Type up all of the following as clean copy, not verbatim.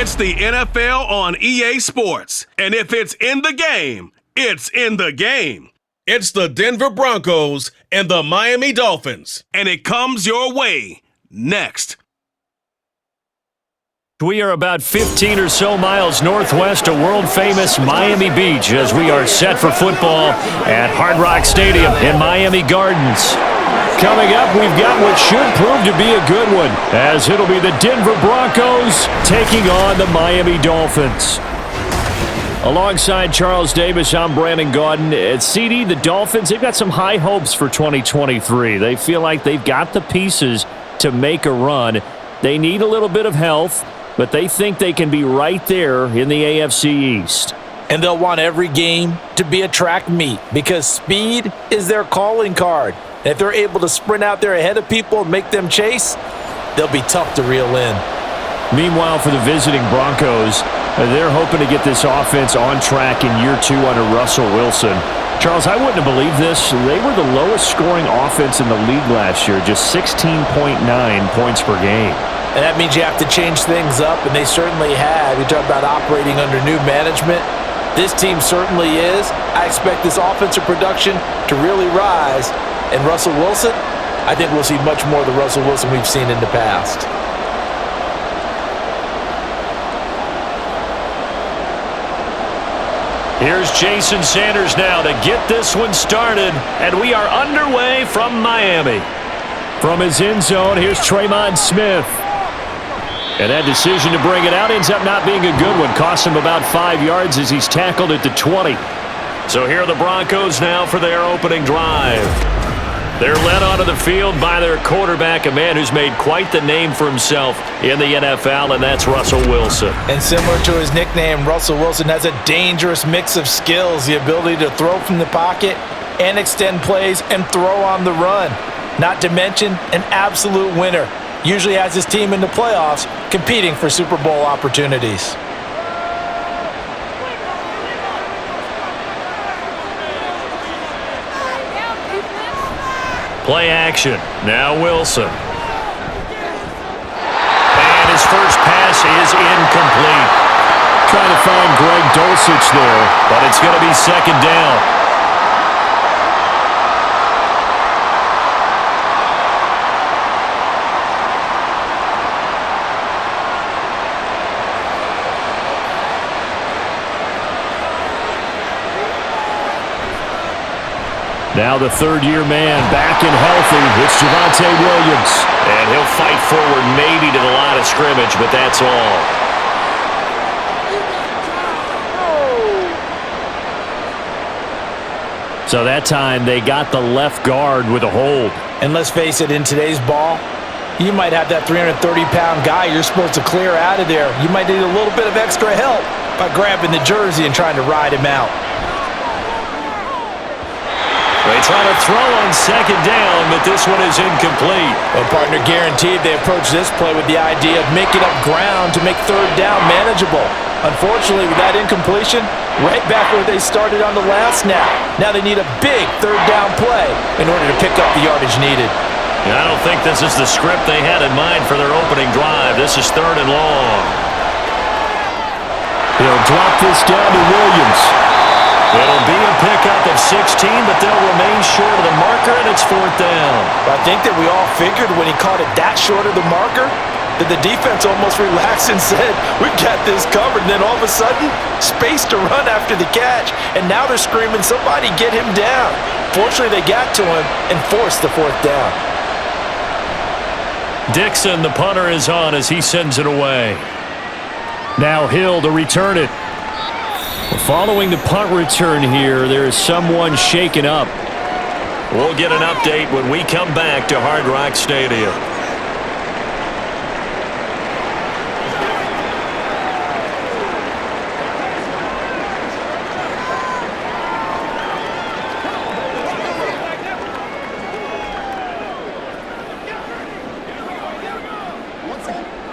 It's the NFL on EA Sports. And if it's in the game, it's in the game. It's the Denver Broncos and the Miami Dolphins. And it comes your way next. We are about 15 or so miles northwest of world-famous Miami Beach as we are set for football at Hard Rock Stadium in Miami Gardens. Coming up, we've got what should prove to be a good one, as it'll be the Denver Broncos taking on the Miami Dolphins. Alongside Charles Davis, I'm Brandon Gaudin. At CD, the Dolphins, they've got some high hopes for 2023. They feel like they've got the pieces to make a run. They need a little bit of health, but they think they can be right there in the AFC East. And they'll want every game to be a track meet because speed is their calling card. And if they're able to sprint out there ahead of people and make them chase, they'll be tough to reel in. Meanwhile, for the visiting Broncos, they're hoping to get this offense on track in year 2 under Russell Wilson. Charles, I wouldn't have believed this. They were the lowest scoring offense in the league last year, just 16.9 points per game. And that means you have to change things up, and they certainly have. You talk about operating under new management. This team certainly is. I expect this offensive production to really rise. And Russell Wilson, I think we'll see much more of the Russell Wilson we've seen in the past. Here's Jason Sanders now to get this one started, and we are underway from Miami. From his end zone, here's Tremon Smith. And that decision to bring it out ends up not being a good one. Cost him about 5 yards as he's tackled at the 20. So here are the Broncos now for their opening drive. They're led onto the field by their quarterback, a man who's made quite the name for himself in the NFL, and that's Russell Wilson. And similar to his nickname, Russell Wilson has a dangerous mix of skills, the ability to throw from the pocket and extend plays and throw on the run. Not to mention an absolute winner. Usually has his team in the playoffs competing for Super Bowl opportunities. Play action. Now Wilson. And his first pass is incomplete. Trying to find Greg Dulcich there, but it's going to be second down. Now the third-year man back and healthy. It's Javonte Williams. And he'll fight forward maybe to the line of scrimmage, but that's all. So that time they got the left guard with a hold. And let's face it, in today's ball, you might have that 330-pound guy you're supposed to clear out of there. You might need a little bit of extra help by grabbing the jersey and trying to ride him out. They try to throw on second down, but this one is incomplete. Well, partner, guaranteed they approach this play with the idea of making up ground to make third down manageable. Unfortunately, with that incompletion, right back where they started on the last snap. Now they need a big third down play in order to pick up the yardage needed. I don't think this is the script they had in mind for their opening drive. This is third and long. He'll drop this down to Williams. It'll be a pickup of 16, but they'll remain short of the marker, and it's fourth down. I think that we all figured when he caught it that short of the marker that the defense almost relaxed and said, we've got this covered. And then all of a sudden, space to run after the catch. And now they're screaming, somebody get him down. Fortunately, they got to him and forced the fourth down. Dixon, the punter, is on as he sends it away. Now Hill to return it. Following the punt return here, there is someone shaken up. We'll get an update when we come back to Hard Rock Stadium.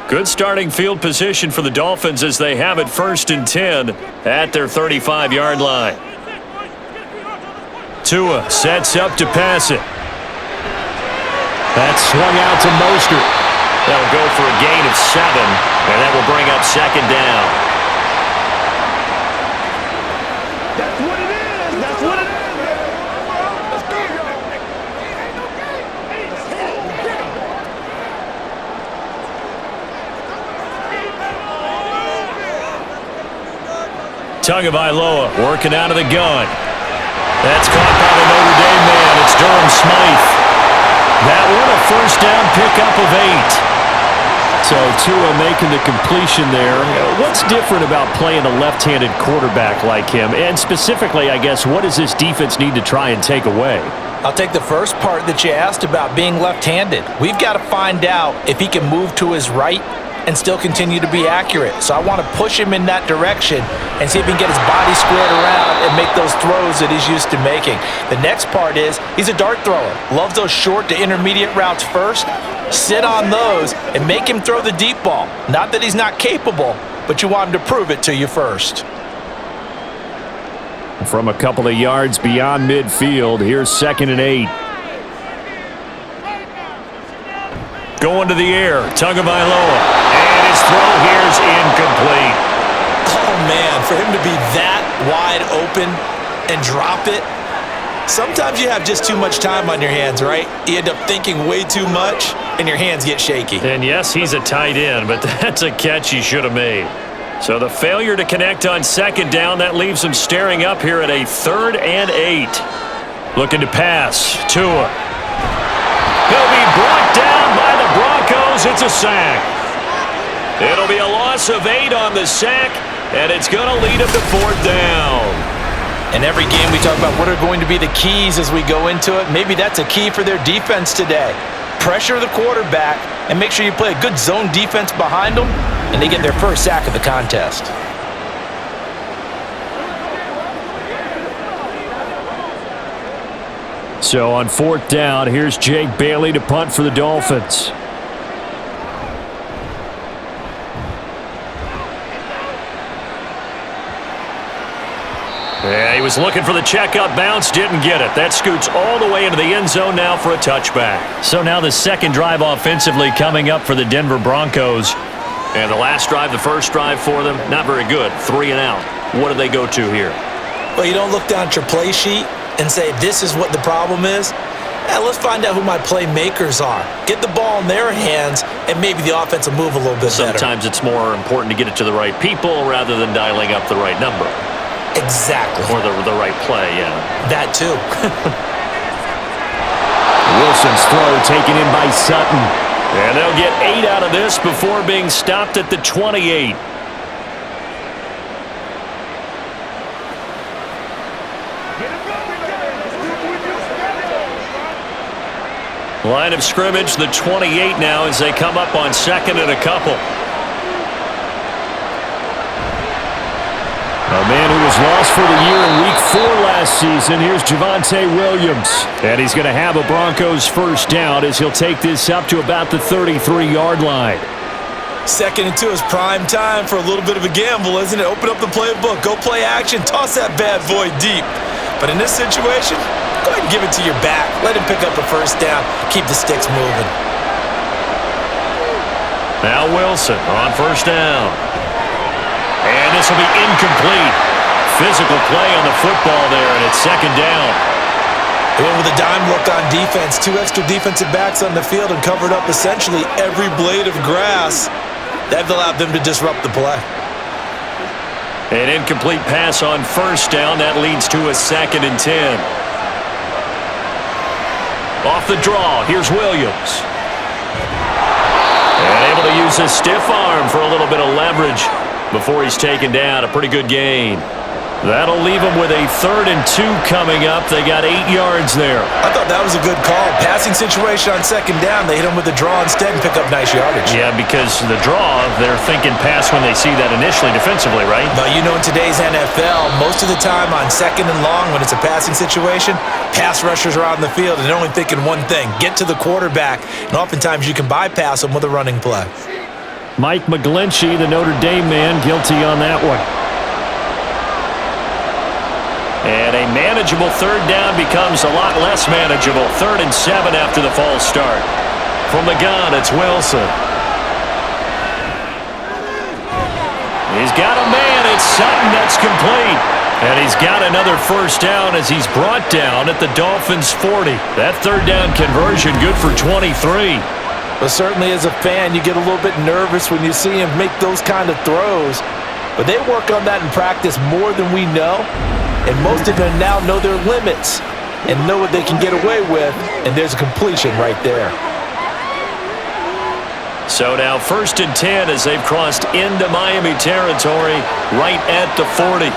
Good starting field position for the Dolphins as they have it 1st and 10 at their 35-yard line. Tua sets up to pass it. That's swung out to Mostert. They'll go for a gain of 7, and that will bring up second down. That's what it is. That's what it is. Tagovailoa working out of the gun. That's caught by the Notre Dame man. It's Durham Smythe. That one a first down pickup of 8. So Tua making the completion there. What's different about playing a left-handed quarterback like him? And specifically, I guess, what does this defense need to try and take away? I'll take the first part that you asked about being left-handed. We've got to find out if he can move to his right and still continue to be accurate. So I want to push him in that direction and see if he can get his body squared around and make those throws that he's used to making. The next part is he's a dart thrower. Loves those short to intermediate routes first. Sit on those and make him throw the deep ball. Not that he's not capable, but you want him to prove it to you first. From a couple of yards beyond midfield, here's 2nd and 8. Going to the air, Tagovailoa, and his throw here's incomplete. Oh, man, for him to be that wide open and drop it, sometimes you have just too much time on your hands, right? You end up thinking way too much, and your hands get shaky. And yes, he's a tight end, but that's a catch he should have made. So the failure to connect on 2nd down, that leaves him staring up here at a 3rd and 8. Looking to pass. Tua. He'll be brought down by the Broncos. It's a sack. It'll be a loss of 8 on the sack, and it's going to lead him to 4th down. In every game we talk about what are going to be the keys as we go into it. Maybe that's a key for their defense today. Pressure the quarterback and make sure you play a good zone defense behind them, and they get their first sack of the contest. So on 4th down, here's Jake Bailey to punt for the Dolphins. Yeah, he was looking for the checkup bounce, didn't get it. That scoots all the way into the end zone now for a touchback. So now the second drive offensively coming up for the Denver Broncos. And the last drive, the first drive for them, not very good. 3 and out. What do they go to here? Well, you don't look down at your play sheet and say, this is what the problem is. Let's find out who my playmakers are. Get the ball in their hands, and maybe the offense will move a little bit better. Sometimes it's more important to get it to the right people rather than dialing up the right number. Exactly. Or the right play, yeah. That too. Wilson's throw taken in by Sutton. And they'll get 8 out of this before being stopped at the 28. Line of scrimmage, the 28 now as they come up on 2nd and a couple. A man who was lost for the year in Week 4 last season. Here's Javonte Williams. And he's going to have a Broncos first down as he'll take this up to about the 33-yard line. 2nd and 2 is prime time for a little bit of a gamble, isn't it? Open up the playbook, go play action, toss that bad boy deep. But in this situation, go ahead and give it to your back. Let him pick up a first down. Keep the sticks moving. Now Wilson on first down. And this will be incomplete. Physical play on the football there, and it's 2nd down. They went with a dime look on defense. 2 extra defensive backs on the field and covered up essentially every blade of grass. That allowed them to disrupt the play. An incomplete pass on first down. That leads to a 2nd and 10. Off the draw, here's Williams. And able to use his stiff arm for a little bit of leverage before he's taken down. A pretty good gain. That'll leave them with a 3rd and 2 coming up. They got 8 yards there. I thought that was a good call. Passing situation on 2nd down. They hit him with the draw instead and pick up nice yardage. Yeah, because the draw, they're thinking pass when they see that initially defensively, right? No, you know in today's NFL, most of the time on 2nd and long when it's a passing situation, pass rushers are out in the field and they're only thinking one thing, get to the quarterback. And oftentimes you can bypass them with a running play. Mike McGlinchey, the Notre Dame man, guilty on that one. And a manageable 3rd down becomes a lot less manageable. 3rd and 7 after the false start. From the gun, it's Wilson. He's got a man. It's Sutton. That's complete. And he's got another first down as he's brought down at the Dolphins' 40. That third down conversion good for 23. But certainly as a fan, you get a little bit nervous when you see him make those kind of throws. But they work on that in practice more than we know. And most of them now know their limits and know what they can get away with. And there's a completion right there. So now 1st and 10 as they've crossed into Miami territory right at the 40.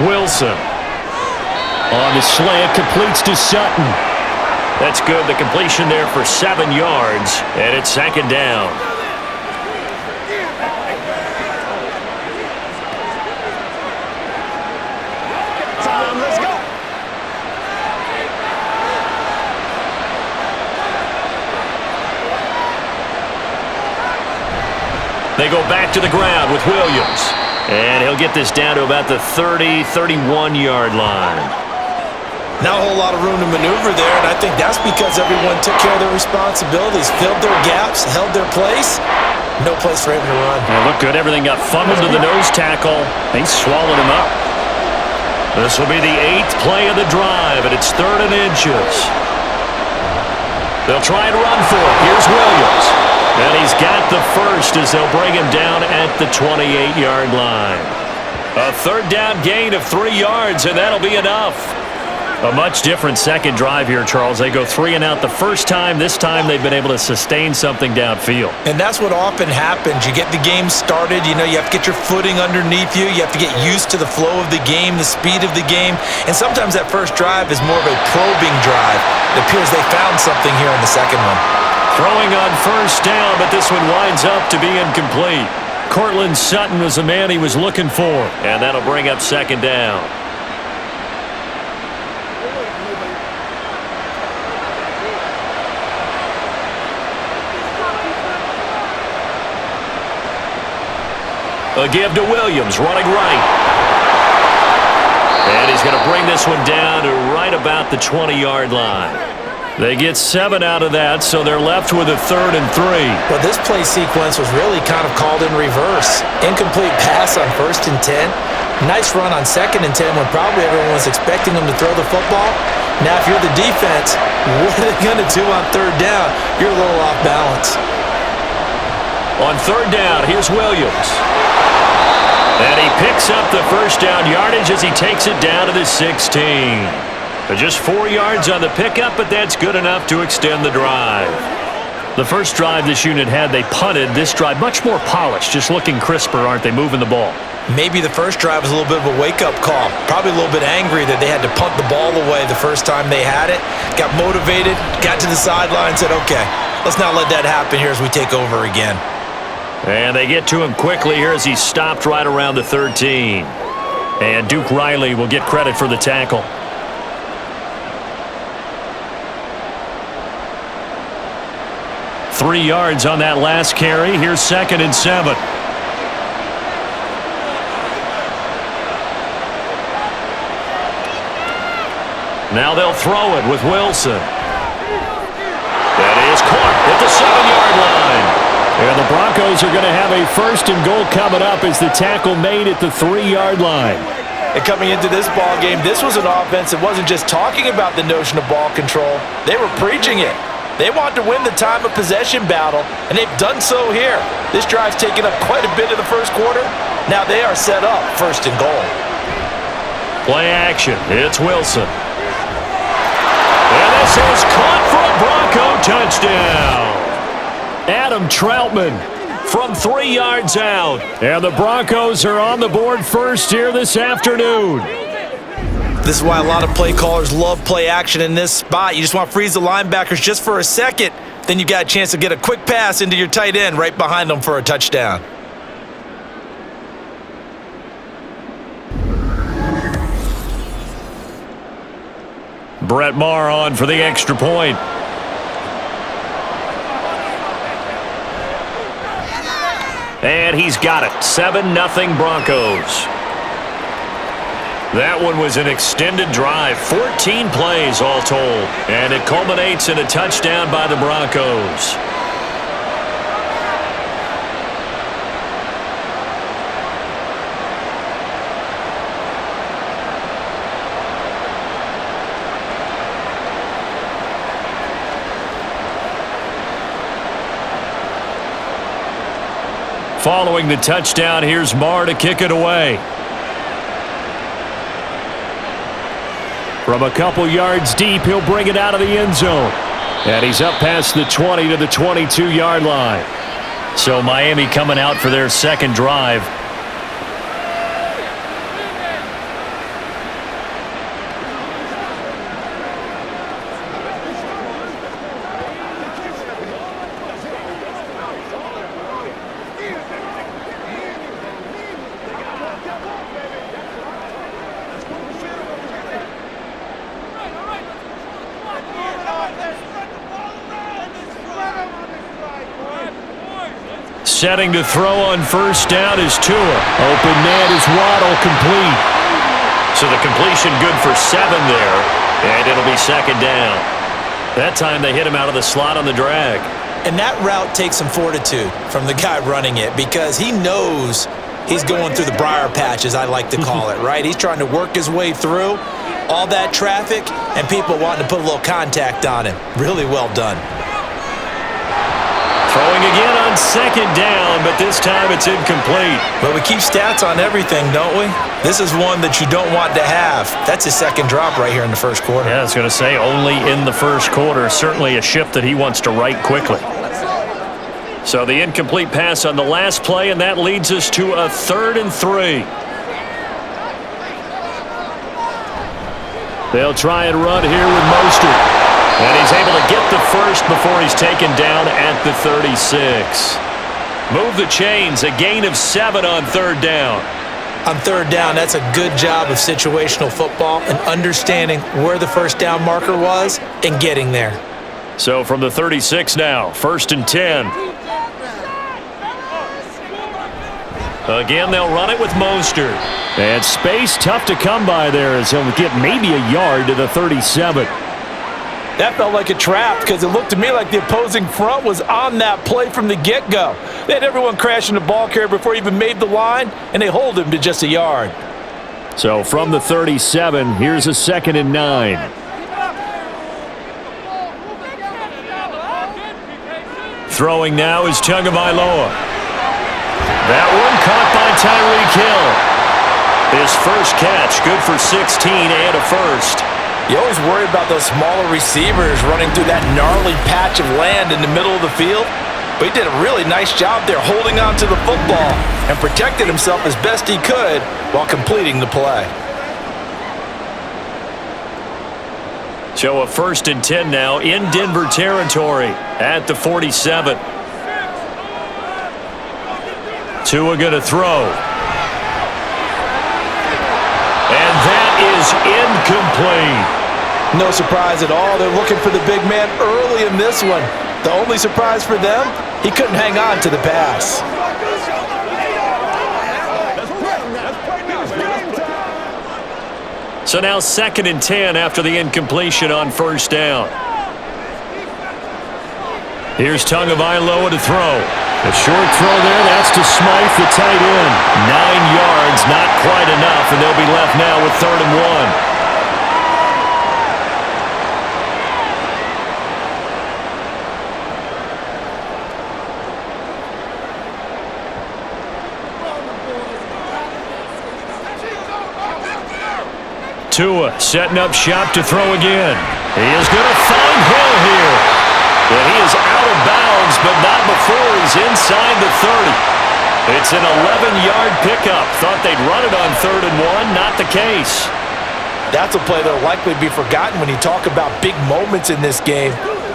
Wilson on the slant, completes to Sutton. That's good. The completion there for 7 yards, and it's 2nd down. Let's go. They go back to the ground with Williams. And he'll get this down to about the 30, 31-yard line. Not a whole lot of room to maneuver there, and I think that's because everyone took care of their responsibilities, filled their gaps, held their place. No place for him to run. Yeah, looked good. Everything got funneled to the nose tackle. They swallowed him up. This will be the 8th play of the drive, and it's 3rd and inches. They'll try and run for it. Here's Williams. And he's got the first as they'll bring him down at the 28-yard line. A 3rd down gain of 3 yards, and that'll be enough. A much different second drive here, Charles. They go 3 and out the first time. This time they've been able to sustain something downfield. And that's what often happens. You get the game started. You know, you have to get your footing underneath you. You have to get used to the flow of the game, the speed of the game. And sometimes that first drive is more of a probing drive. It appears they found something here in the second one. Throwing on 1st down, but this one winds up to be incomplete. Cortland Sutton was the man he was looking for, and that'll bring up 2nd down. A give to Williams, running right. And he's going to bring this one down to right about the 20-yard line. They get 7 out of that, so they're left with a 3rd and 3. Well, this play sequence was really kind of called in reverse. Incomplete pass on 1st and 10. Nice run on 2nd and 10 when probably everyone was expecting them to throw the football. Now, if you're the defense, what are they going to do on 3rd down? You're a little off balance. On 3rd down, here's Williams. And he picks up the first down yardage as he takes it down to the 16. Just 4 yards on the pickup, but that's good enough to extend the drive. The first drive this unit had, they punted. This drive, much more polished, just looking crisper, aren't they, moving the ball? Maybe the first drive was a little bit of a wake-up call. Probably a little bit angry that they had to punt the ball away the first time they had it. Got motivated, got to the sideline, said, okay, let's not let that happen here as we take over again. And they get to him quickly here as he stopped right around the 13. And Duke Riley will get credit for the tackle. Three yards on that last carry. Here's 2nd and 7. Now they'll throw it with Wilson. That is caught at the 7-yard line. And the Broncos are going to have a 1st and goal coming up as the tackle made at the 3-yard line. And coming into this ball game, this was an offense that wasn't just talking about the notion of ball control. They were preaching it. They want to win the time of possession battle, and they've done so here. This drive's taken up quite a bit of the first quarter. Now they are set up 1st and goal. Play action. It's Wilson. And this is caught for a Bronco touchdown. Adam Troutman from 3 yards out. And the Broncos are on the board first here this afternoon. This is why a lot of play callers love play action in this spot. You just want to freeze the linebackers just for a second. Then you got a chance to get a quick pass into your tight end right behind them for a touchdown. Brett Maher on for the extra point. And he's got it. 7-0 Broncos. That one was an extended drive. 14 plays all told. And it culminates in a touchdown by the Broncos. Following the touchdown, here's Marr to kick it away. From a couple yards deep, he'll bring it out of the end zone. And he's up past the 20 to the 22-yard line. So Miami coming out for their second drive. Setting to throw on first down is Tua. Open man is Waddle, complete. So the completion good for 7 there, and it'll be second down. That time they hit him out of the slot on the drag. And that route takes some fortitude from the guy running it because he knows he's going through the briar patch, as I like to call it, right? He's trying to work his way through all that traffic and people wanting to put a little contact on him. Really well done. Throwing again on second down, but this time it's incomplete. But we keep stats on everything, don't we? This is one that you don't want to have. That's his second drop right here in the first quarter. Yeah, I was going to say only in the first quarter. Certainly a ship that he wants to right quickly. So the incomplete pass on the last play, and that leads us to a 3rd and 3. They'll try and run here with Mostert. And he's able to get the first before he's taken down at the 36. Move the chains, a gain of 7 on 3rd down. On 3rd down, that's a good job of situational football and understanding where the first down marker was and getting there. So from the 36 now, 1st and 10. Again, they'll run it with Mostert. And space tough to come by there as he'll get maybe a yard to the 37. That felt like a trap because it looked to me like the opposing front was on that play from the get-go. They had everyone crashing the ball carrier before he even made the line, and they hold him to just a yard. So from the 37, here's a 2nd and 9. Throwing now is Tagovailoa. That one caught by Tyreek Hill. His first catch, good for 16 and a first. You always worry about those smaller receivers running through that gnarly patch of land in the middle of the field. But he did a really nice job there holding on to the football and protected himself as best he could while completing the play. So a 1st and 10 now in Denver territory at the 47. Tua going to throw. And that is incomplete. No surprise at all. They're looking for the big man early in this one. The only surprise for them, he couldn't hang on to the pass. So now 2nd and 10 after the incompletion on first down. Here's Tagovailoa to throw. A short throw there, that's to Smythe, the tight end. 9 yards, not quite enough, and they'll be left now with 3rd and 1. Tua setting up shop to throw again. He is going to find Hill here. And he is out of bounds, but not before he's inside the 30. It's an 11-yard pickup. Thought they'd run it on 3rd and 1. Not the case. That's a play that will likely be forgotten when you talk about big moments in this game.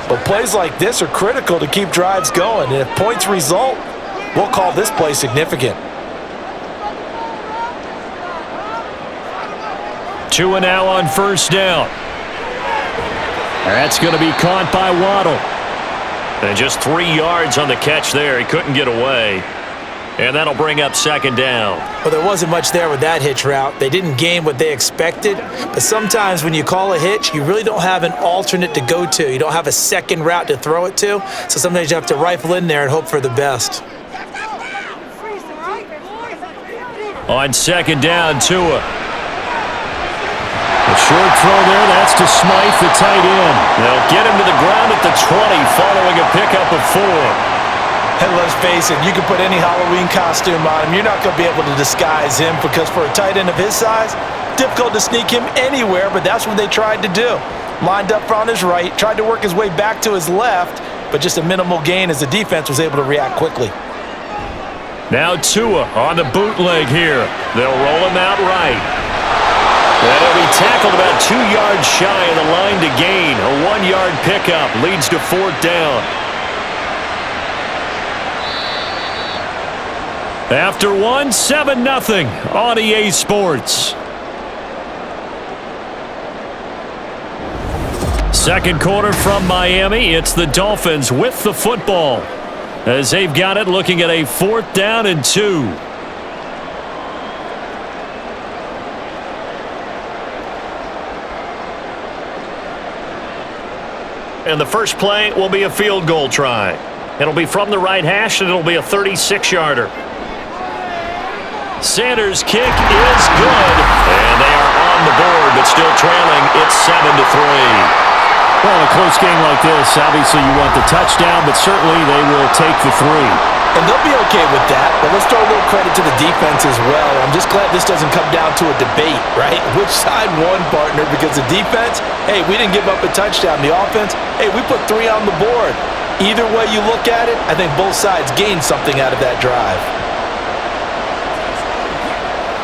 But plays like this are critical to keep drives going. And if points result, we'll call this play significant. Tua now on first down. That's going to be caught by Waddle. And just 3 yards on the catch there. He couldn't get away. And that'll bring up 2nd down. Well, there wasn't much there with that hitch route. They didn't gain what they expected. But sometimes when you call a hitch, you really don't have an alternate to go to. You don't have a second route to throw it to. So sometimes you have to rifle in there and hope for the best. On 2nd down, Tua. A short throw there, that's to Smythe, the tight end. They'll get him to the ground at the 20 following a pickup of 4. And let's face it, you can put any Halloween costume on him. You're not going to be able to disguise him because for a tight end of his size, difficult to sneak him anywhere, but that's what they tried to do. Lined up on his right, tried to work his way back to his left, but just a minimal gain as the defense was able to react quickly. Now Tua on the bootleg here. They'll roll him out right. That'll be tackled about 2 yards shy of the line to gain. A 1-yard pickup leads to 4th down. After 1, 7-0 on EA Sports. Second quarter from Miami. It's the Dolphins with the football as they've got it, looking at a 4th down and 2. And the first play will be a field goal try. It'll be from the right hash, and it'll be a 36-yarder. Sanders' kick is good, and they are on the board, but still trailing. It's 7-3. Well, in a close game like this, obviously you want the touchdown, but certainly they will take the 3. And they'll be okay with that, but let's throw a little credit to the defense as well. I'm just glad this doesn't come down to a debate, right? Which side won, partner? Because the defense, hey, we didn't give up a touchdown. The offense, hey, we put 3 on the board. Either way you look at it, I think both sides gained something out of that drive.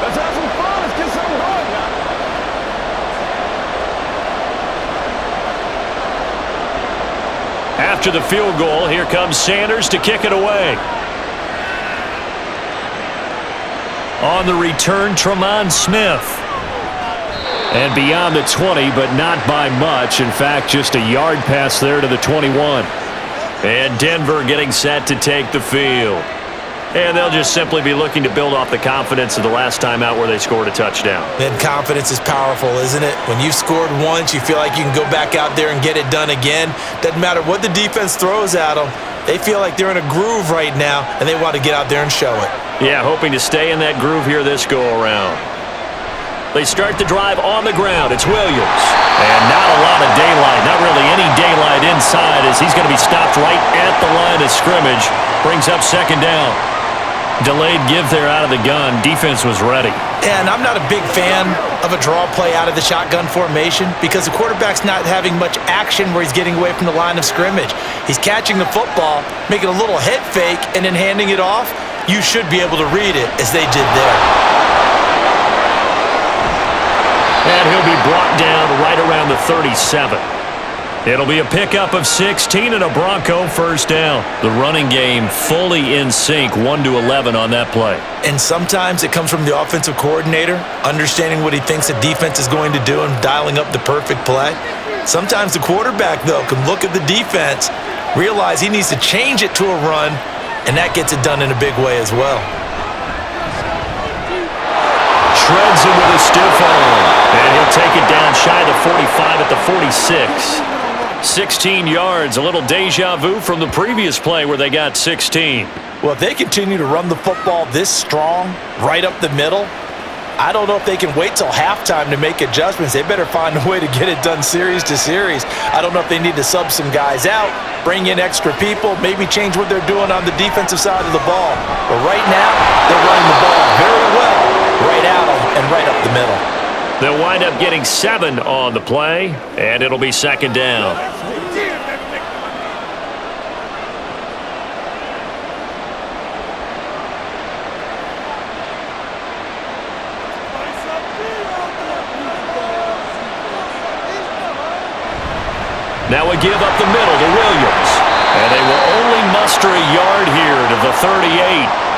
Let's have some fun. Let's get something going now. After the field goal, here comes Sanders to kick it away. On the return, Tremont Smith. And beyond the 20, but not by much. In fact, just a yard pass there to the 21. And Denver getting set to take the field. And they'll just simply be looking to build off the confidence of the last time out where they scored a touchdown. Then confidence is powerful, isn't it? When you've scored once, you feel like you can go back out there and get it done again. Doesn't matter what the defense throws at them. They feel like they're in a groove right now, and they want to get out there and show it. Yeah, hoping to stay in that groove here this go-around. They start the drive on the ground. It's Williams. And not a lot of daylight. Not really any daylight inside as he's going to be stopped right at the line of scrimmage. Brings up 2nd down. Delayed give there out of the gun. Defense was ready. And I'm not a big fan of a draw play out of the shotgun formation because the quarterback's not having much action where he's getting away from the line of scrimmage. He's catching the football, making a little head fake, and then handing it off. You should be able to read it as they did there. And he'll be brought down right around the 37. It'll be a pickup of 16 and a Bronco 1st down. The running game fully in sync, 1-11 on that play. And sometimes it comes from the offensive coordinator, understanding what he thinks the defense is going to do and dialing up the perfect play. Sometimes the quarterback, though, can look at the defense, realize he needs to change it to a run, and that gets it done in a big way as well. Shreds it with a stiff arm. And he'll take it down shy of the 45 at the 46. 16 yards, a little deja vu from the previous play where they got 16. Well, if they continue to run the football this strong, right up the middle, I don't know if they can wait till halftime to make adjustments. They better find a way to get it done series to series. I don't know if they need to sub some guys out, bring in extra people, maybe change what they're doing on the defensive side of the ball. But right now, they're running the ball very well, right out and right up the middle. They'll wind up getting 7 on the play, and it'll be 2nd down. Now a give up the middle to Williams. And they will only muster a yard here to the 38.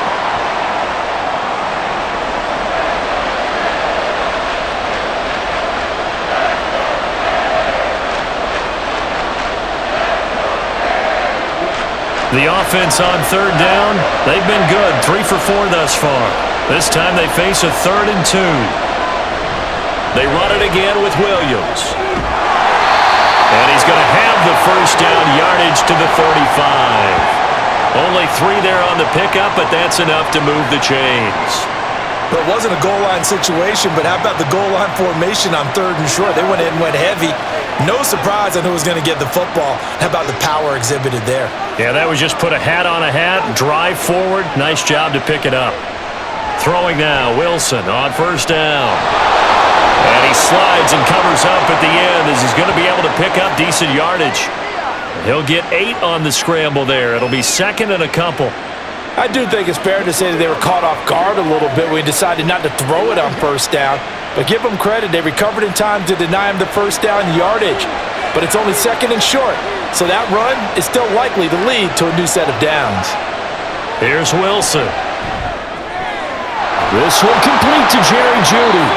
The offense on 3rd down, they've been good, 3 for 4 thus far. This time they face a 3rd and 2. They run it again with Williams. And he's going to have the 1st down yardage to the 35. Only 3 there on the pickup, but that's enough to move the chains. But it wasn't a goal line situation, but how about the goal line formation on 3rd and short? They went in, went heavy, No surprise on who was going to get the football. How about the power exhibited there? Yeah, that was just put a hat on a hat, drive forward. Nice job to pick it up. Throwing now, Wilson on first down. And he slides and covers up at the end as he's going to be able to pick up decent yardage. He'll get 8 on the scramble there. It'll be second and a couple. I do think it's fair to say that they were caught off guard a little bit when he decided not to throw it on first down. But give them credit, they recovered in time to deny him the first down yardage. But it's only second and short, so that run is still likely to lead to a new set of downs. Here's Wilson. This one complete to Jerry Jeudy.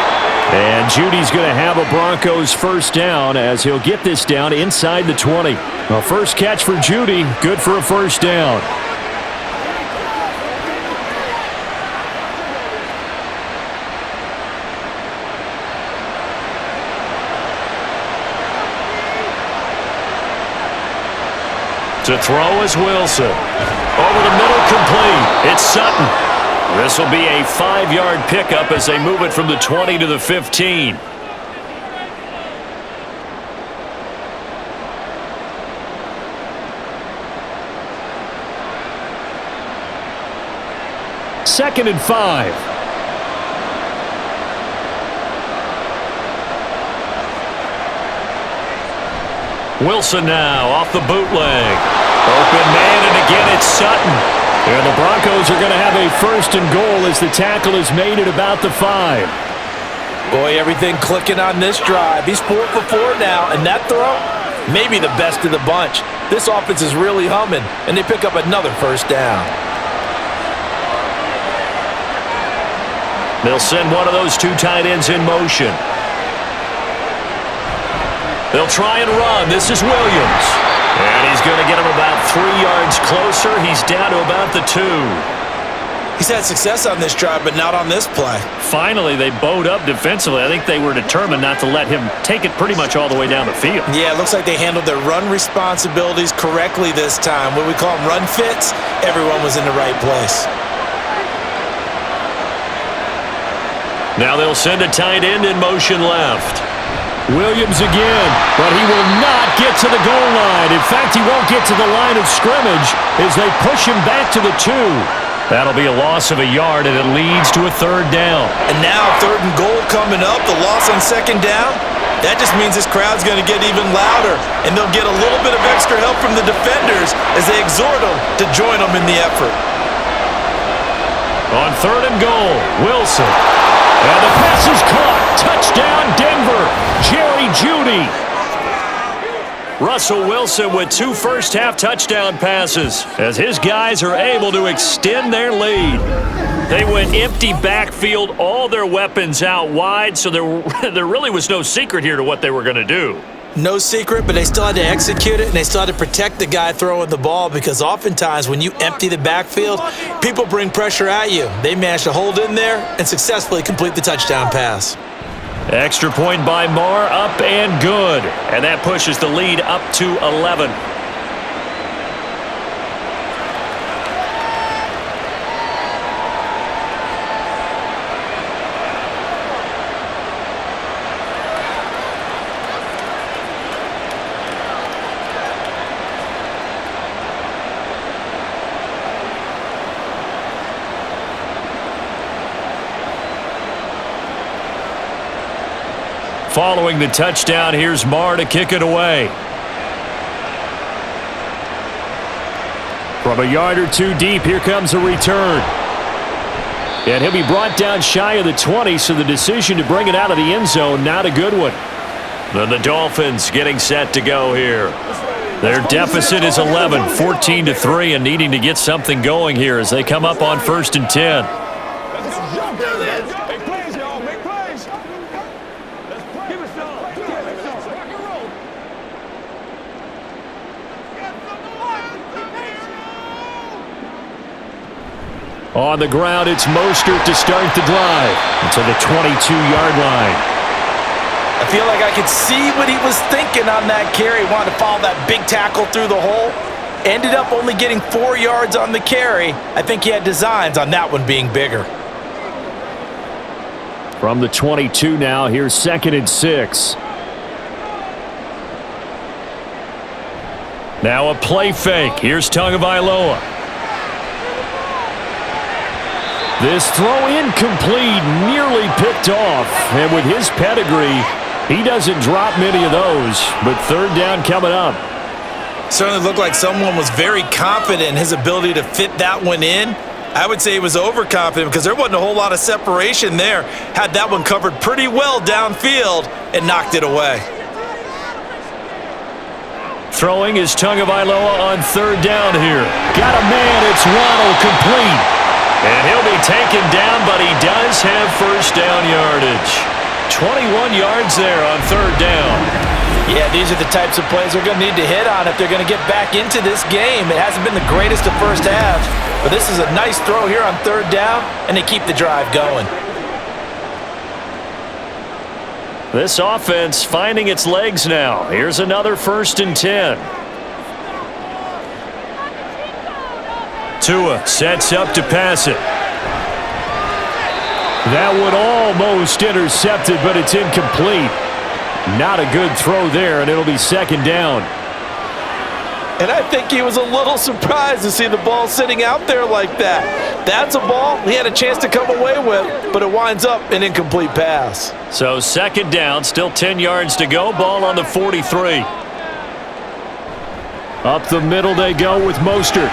And Judy's going to have a Broncos first down as he'll get this down inside the 20. A first catch for Jeudy, good for a first down. To throw is Wilson. Over the middle, complete. It's Sutton. This will be a 5-yard pickup as they move it from the 20 to the 15. Second and 5. Wilson now off the bootleg. Open man, and again it's Sutton. And the Broncos are going to have a first and goal as the tackle is made at about the 5. Boy, everything clicking on this drive. He's 4 for 4 now, and that throw, maybe the best of the bunch. This offense is really humming, and they pick up another first down. They'll send one of those 2 tight ends in motion. They'll try and run. This is Williams. And he's going to get him about 3 yards closer. He's down to about the 2. He's had success on this drive, but not on this play. Finally, they bowed up defensively. I think they were determined not to let him take it pretty much all the way down the field. Yeah, it looks like they handled their run responsibilities correctly this time. What we call them run fits, everyone was in the right place. Now they'll send a tight end in motion left. Williams again, but he will not get to the goal line. In fact, he won't get to the line of scrimmage as they push him back to the 2. That'll be a loss of a yard, and it leads to a third down. And now third and goal coming up, the loss on second down. That just means this crowd's going to get even louder, and they'll get a little bit of extra help from the defenders as they exhort them to join them in the effort. On third and goal, Wilson. And the pass is caught. Touchdown, Denver. Jerry Jeudy. Russell Wilson with 2 first-half touchdown passes as his guys are able to extend their lead. They went empty backfield, all their weapons out wide, so there really was no secret here to what they were going to do. No secret, but they still had to execute it, and they still had to protect the guy throwing the ball because oftentimes when you empty the backfield, people bring pressure at you. They managed to hold in there and successfully complete the touchdown pass. Extra point by Marr, up and good. And that pushes the lead up to 11. Following the touchdown, here's Marr to kick it away. From a yard or 2 deep, here comes a return. And he'll be brought down shy of the 20, so the decision to bring it out of the end zone, not a good one. Then the Dolphins getting set to go here. Their deficit is 11, 14-3, and needing to get something going here as they come up on 1st and 10. On the ground, it's Mostert to start the drive until the 22-yard line. I feel like I could see what he was thinking on that carry. Wanted to follow that big tackle through the hole. Ended up only getting 4 yards on the carry. I think he had designs on that one being bigger. From the 22 now, here's 2nd and 6. Now a play fake. Here's Tagovailoa. This throw incomplete, nearly picked off. And with his pedigree, he doesn't drop many of those. But third down coming up. Certainly looked like someone was very confident in his ability to fit that one in. I would say he was overconfident because there wasn't a whole lot of separation there. Had that one covered pretty well downfield and knocked it away. Throwing is Tagovailoa on third down here. Got a man, it's Waddle, complete. And he'll be taken down, but he does have first down yardage. 21 yards there on third down. Yeah, these are the types of plays they're going to need to hit on if they're going to get back into this game. It hasn't been the greatest of first halves, but this is a nice throw here on third down, and they keep the drive going. This offense finding its legs now. Here's another 1st and 10. Tua sets up to pass it. That one almost intercepted, but it's incomplete. Not a good throw there, and it'll be second down. And I think he was a little surprised to see the ball sitting out there like that. That's a ball he had a chance to come away with, but it winds up an incomplete pass. So second down, still 10 yards to go. Ball on the 43. Up the middle they go with Mostert.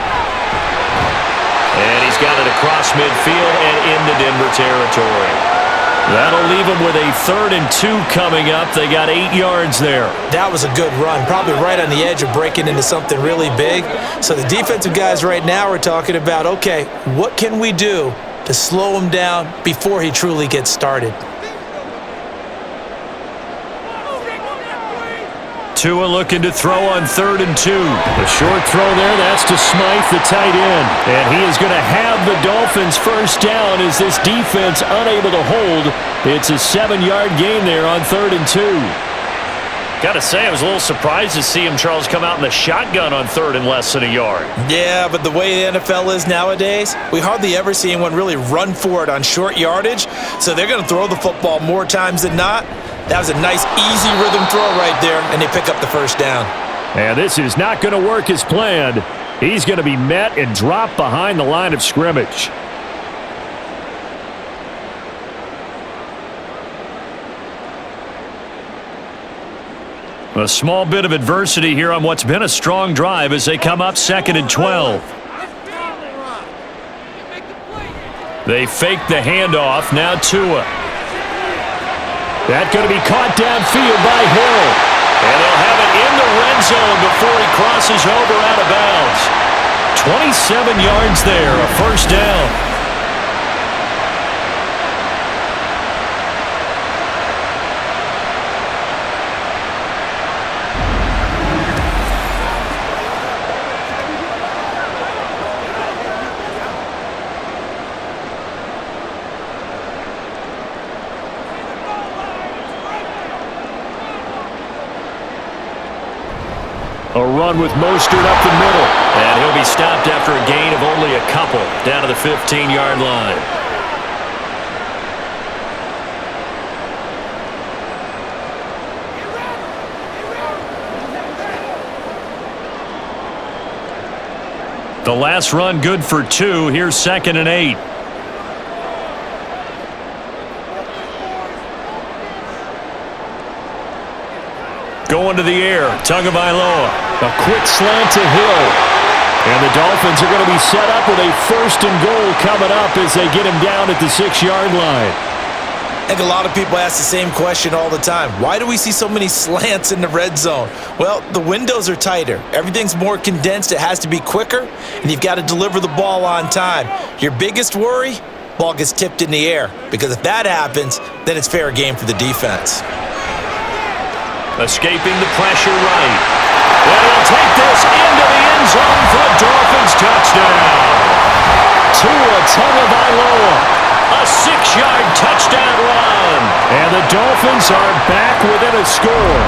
And he's got it across midfield and into Denver territory. That'll leave them with a 3rd and 2 coming up. They got 8 yards there. That was a good run, probably right on the edge of breaking into something really big. So the defensive guys right now are talking about, okay, what can we do to slow him down before he truly gets started? Tua looking to throw on 3rd and 2. The short throw there, that's to Smythe, the tight end. And he is going to have the Dolphins first down as this defense unable to hold. It's a 7-yard gain there on 3rd and 2. Got to say, I was a little surprised to see him, Charles, come out in the shotgun on 3rd and less than a yard. Yeah, but the way the NFL is nowadays, we hardly ever see anyone really run for it on short yardage. So they're going to throw the football more times than not. That was a nice, easy rhythm throw right there, and they pick up the first down. And this is not going to work as planned. He's going to be met and dropped behind the line of scrimmage. A small bit of adversity here on what's been a strong drive as they come up 2nd and 12. They fake the handoff. Now Tua. That's going to be caught downfield by Hill. And they'll have it in the red zone before he crosses over out of bounds. 27 yards there, a first down. A run with Mostert up the middle. And he'll be stopped after a gain of only a couple down to the 15-yard line. The last run good for 2. Here's 2nd and 8. Going to the air, Tagovailoa. A quick slant to Hill. And the Dolphins are going to be set up with a 1st and goal coming up as they get him down at the 6-yard line. I think a lot of people ask the same question all the time. Why do we see so many slants in the red zone? Well, the windows are tighter. Everything's more condensed. It has to be quicker, and you've got to deliver the ball on time. Your biggest worry? Ball gets tipped in the air, because if that happens, then it's fair game for the defense. Escaping the pressure right. And he'll take this into the end zone for a Dolphins touchdown. Tua Tagovailoa, a 6-yard touchdown run. And the Dolphins are back within a score.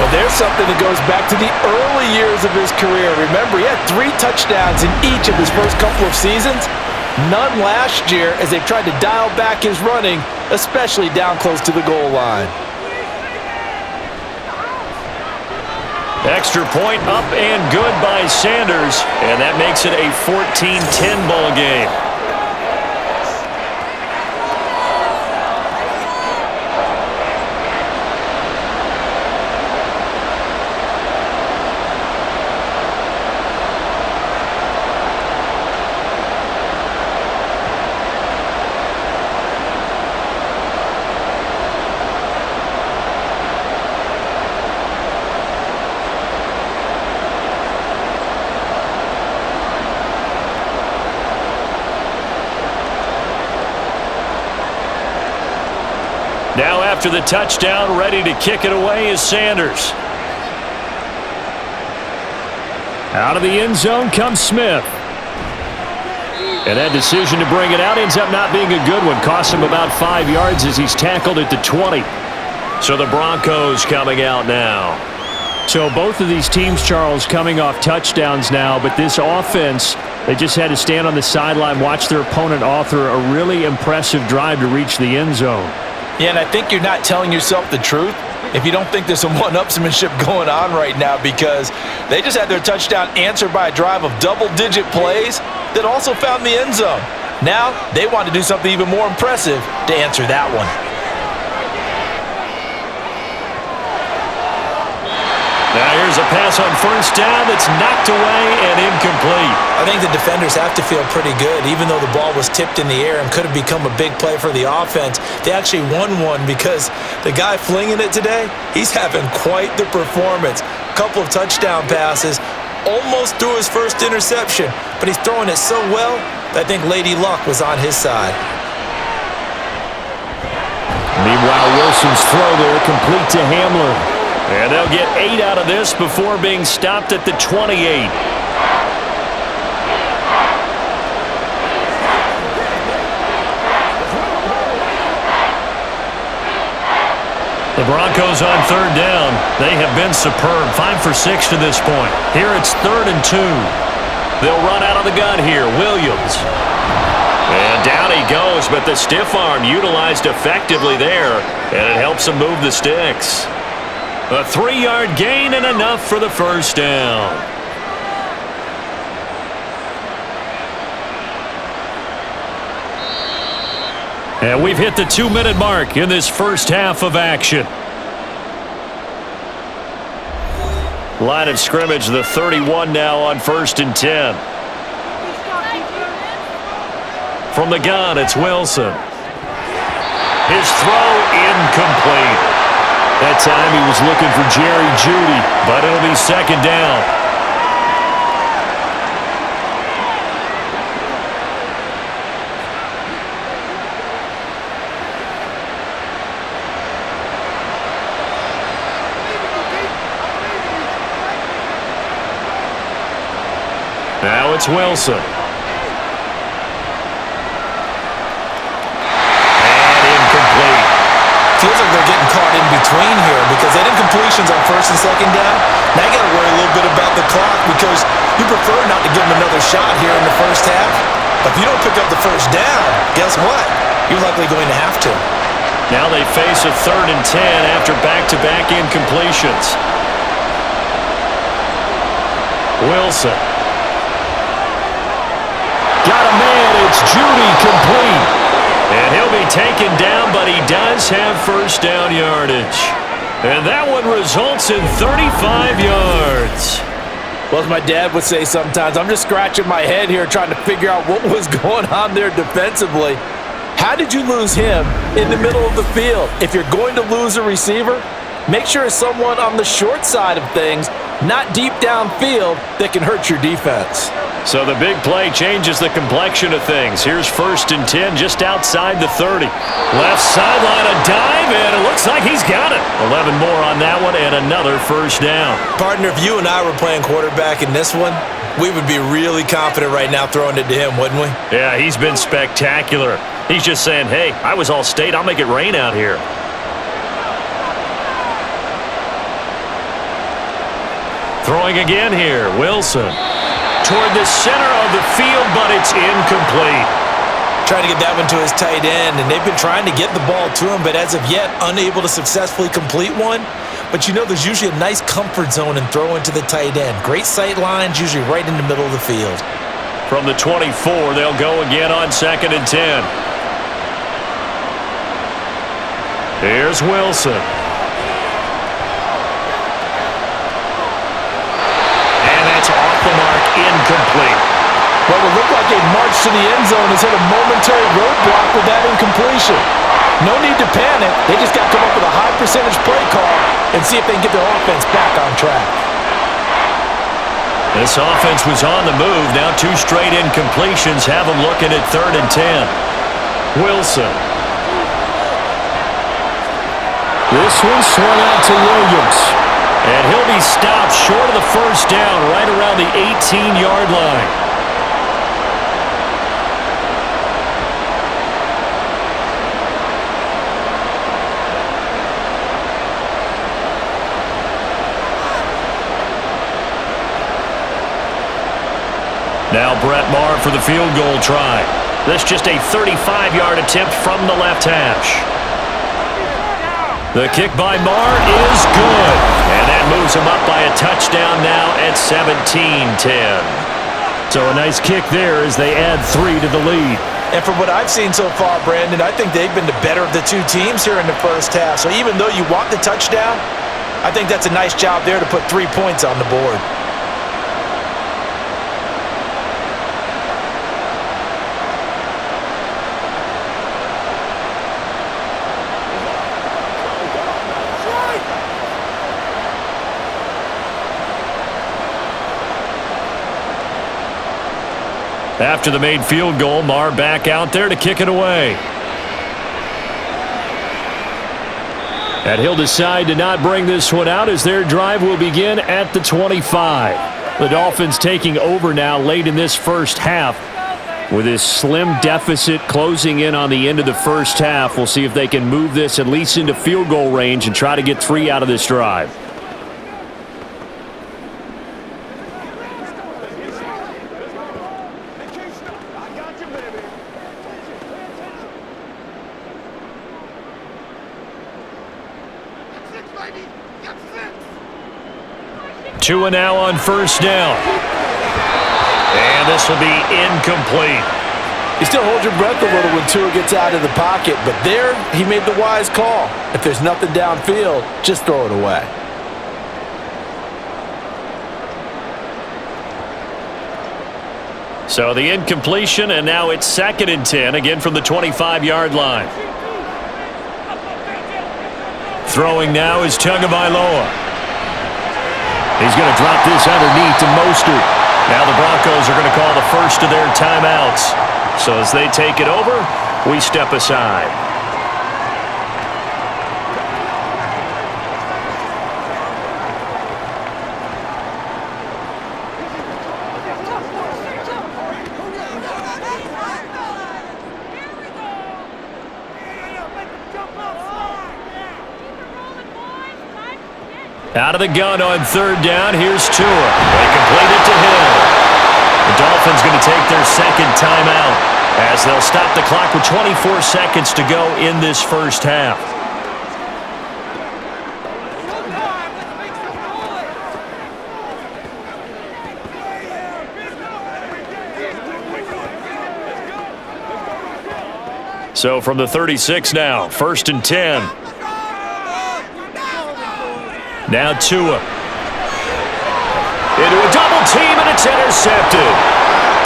Well, there's something that goes back to the early years of his career. Remember, he had 3 touchdowns in each of his first couple of seasons. None last year as they've tried to dial back his running, especially down close to the goal line. Extra point up and good by Sanders, and that makes it a 14-10 ball game. Now after the touchdown, ready to kick it away is Sanders. Out of the end zone comes Smith. And that decision to bring it out ends up not being a good one. Costs him about 5 yards as he's tackled at the 20. So the Broncos coming out now. So both of these teams, Charles, coming off touchdowns now, but this offense, they just had to stand on the sideline, watch their opponent author a really impressive drive to reach the end zone. Yeah, and I think you're not telling yourself the truth if you don't think there's some one-upsmanship going on right now, because they just had their touchdown answered by a drive of double-digit plays that also found the end zone. Now they want to do something even more impressive to answer that one. Now here's a pass on first down that's knocked away and incomplete. I think the defenders have to feel pretty good. Even though the ball was tipped in the air and could have become a big play for the offense, they actually won one because the guy flinging it today, he's having quite the performance. A couple of touchdown passes, almost threw his first interception, but he's throwing it so well that I think Lady Luck was on his side. Meanwhile, Wilson's throw there complete to Hamler. And they'll get 8 out of this before being stopped at the 28. The Broncos on third down. They have been superb. 5 for 6 to this point. Here it's 3rd and 2. They'll run out of the gun here. Williams. And down he goes, but the stiff arm utilized effectively there, and it helps him move the sticks. A 3-yard gain and enough for the first down. And we've hit the 2-minute mark in this first half of action. Line of scrimmage, the 31 now on 1st and 10. From the gun, it's Wilson. His throw incomplete. That time he was looking for Jerry Jeudy, but it'll be 2nd down. Now it's Wilson. Feels like they're getting caught in between here because they did incompletions on 1st and 2nd down. Now you got to worry a little bit about the clock because you prefer not to give them another shot here in the first half. But if you don't pick up the first down, guess what? You're likely going to have to. Now they face a 3rd and 10 after back-to-back incompletions. Wilson. Got a man. It's Jeudy complete. And he'll be taken down, but he does have first down yardage. And that one results in 35 yards. Well, as my dad would say sometimes, I'm just scratching my head here trying to figure out what was going on there defensively. How did you lose him in the middle of the field? If you're going to lose a receiver, make sure it's someone on the short side of things, not deep downfield, that can hurt your defense. So the big play changes the complexion of things. Here's 1st and 10 just outside the 30. Left sideline, a dive, and it looks like he's got it. 11 more on that one and another first down. Partner, if you and I were playing quarterback in this one, we would be really confident right now throwing it to him, wouldn't we? Yeah, he's been spectacular. He's just saying, hey, I was all state. I'll make it rain out here. Throwing again here, Wilson. Toward the center of the field, but it's incomplete. Trying to get that one to his tight end, and they've been trying to get the ball to him, but as of yet, unable to successfully complete one. but you know there's usually a nice comfort zone and throw into the tight end. Great sight lines, usually right in the middle of the field. From the 24, they'll go again on 2nd and 10. Here's Wilson. And that's off the mark, incomplete. What would look like a march to the end zone has hit a momentary roadblock with that incompletion. No need to panic. They just got to come up with a high percentage play call and see if they can get their offense back on track. This offense was on the move. Now 2 straight incompletions have them looking at 3rd and 10. Wilson. This one swung out to Williams. And he'll be stopped short of the first down right around the 18-yard line. Now Brett Maher for the field goal try. This just a 35-yard attempt from the left hash. The kick by Maher is good. And that moves him up by a touchdown now at 17-10. So a nice kick there as they add 3 to the lead. And from what I've seen so far, Brandon, I think they've been the better of the 2 teams here in the first half. So even though you want the touchdown, I think that's a nice job there to put 3 points on the board. After the made field goal, Maher back out there to kick it away. And he'll decide to not bring this one out as their drive will begin at the 25. The Dolphins taking over now late in this first half. With this slim deficit closing in on the end of the first half, we'll see if they can move this at least into field goal range and try to get 3 out of this drive. Tua now on first down. And this will be incomplete. You still hold your breath a little when Tua gets out of the pocket, but there he made the wise call. If there's nothing downfield, just throw it away. So the incompletion, and now it's 2nd and 10, again from the 25-yard line. Throwing now is Tagovailoa. He's going to drop this underneath to Mostert. Now the Broncos are going to call the first of their timeouts. So as they take it over, we step aside. Out of the gun on 3rd down, here's Tua. They complete it to him. The Dolphins going to take their 2nd timeout as they'll stop the clock with 24 seconds to go in this first half. So from the 36 now, 1st and 10. Now Tua. Into a double team, and it's intercepted.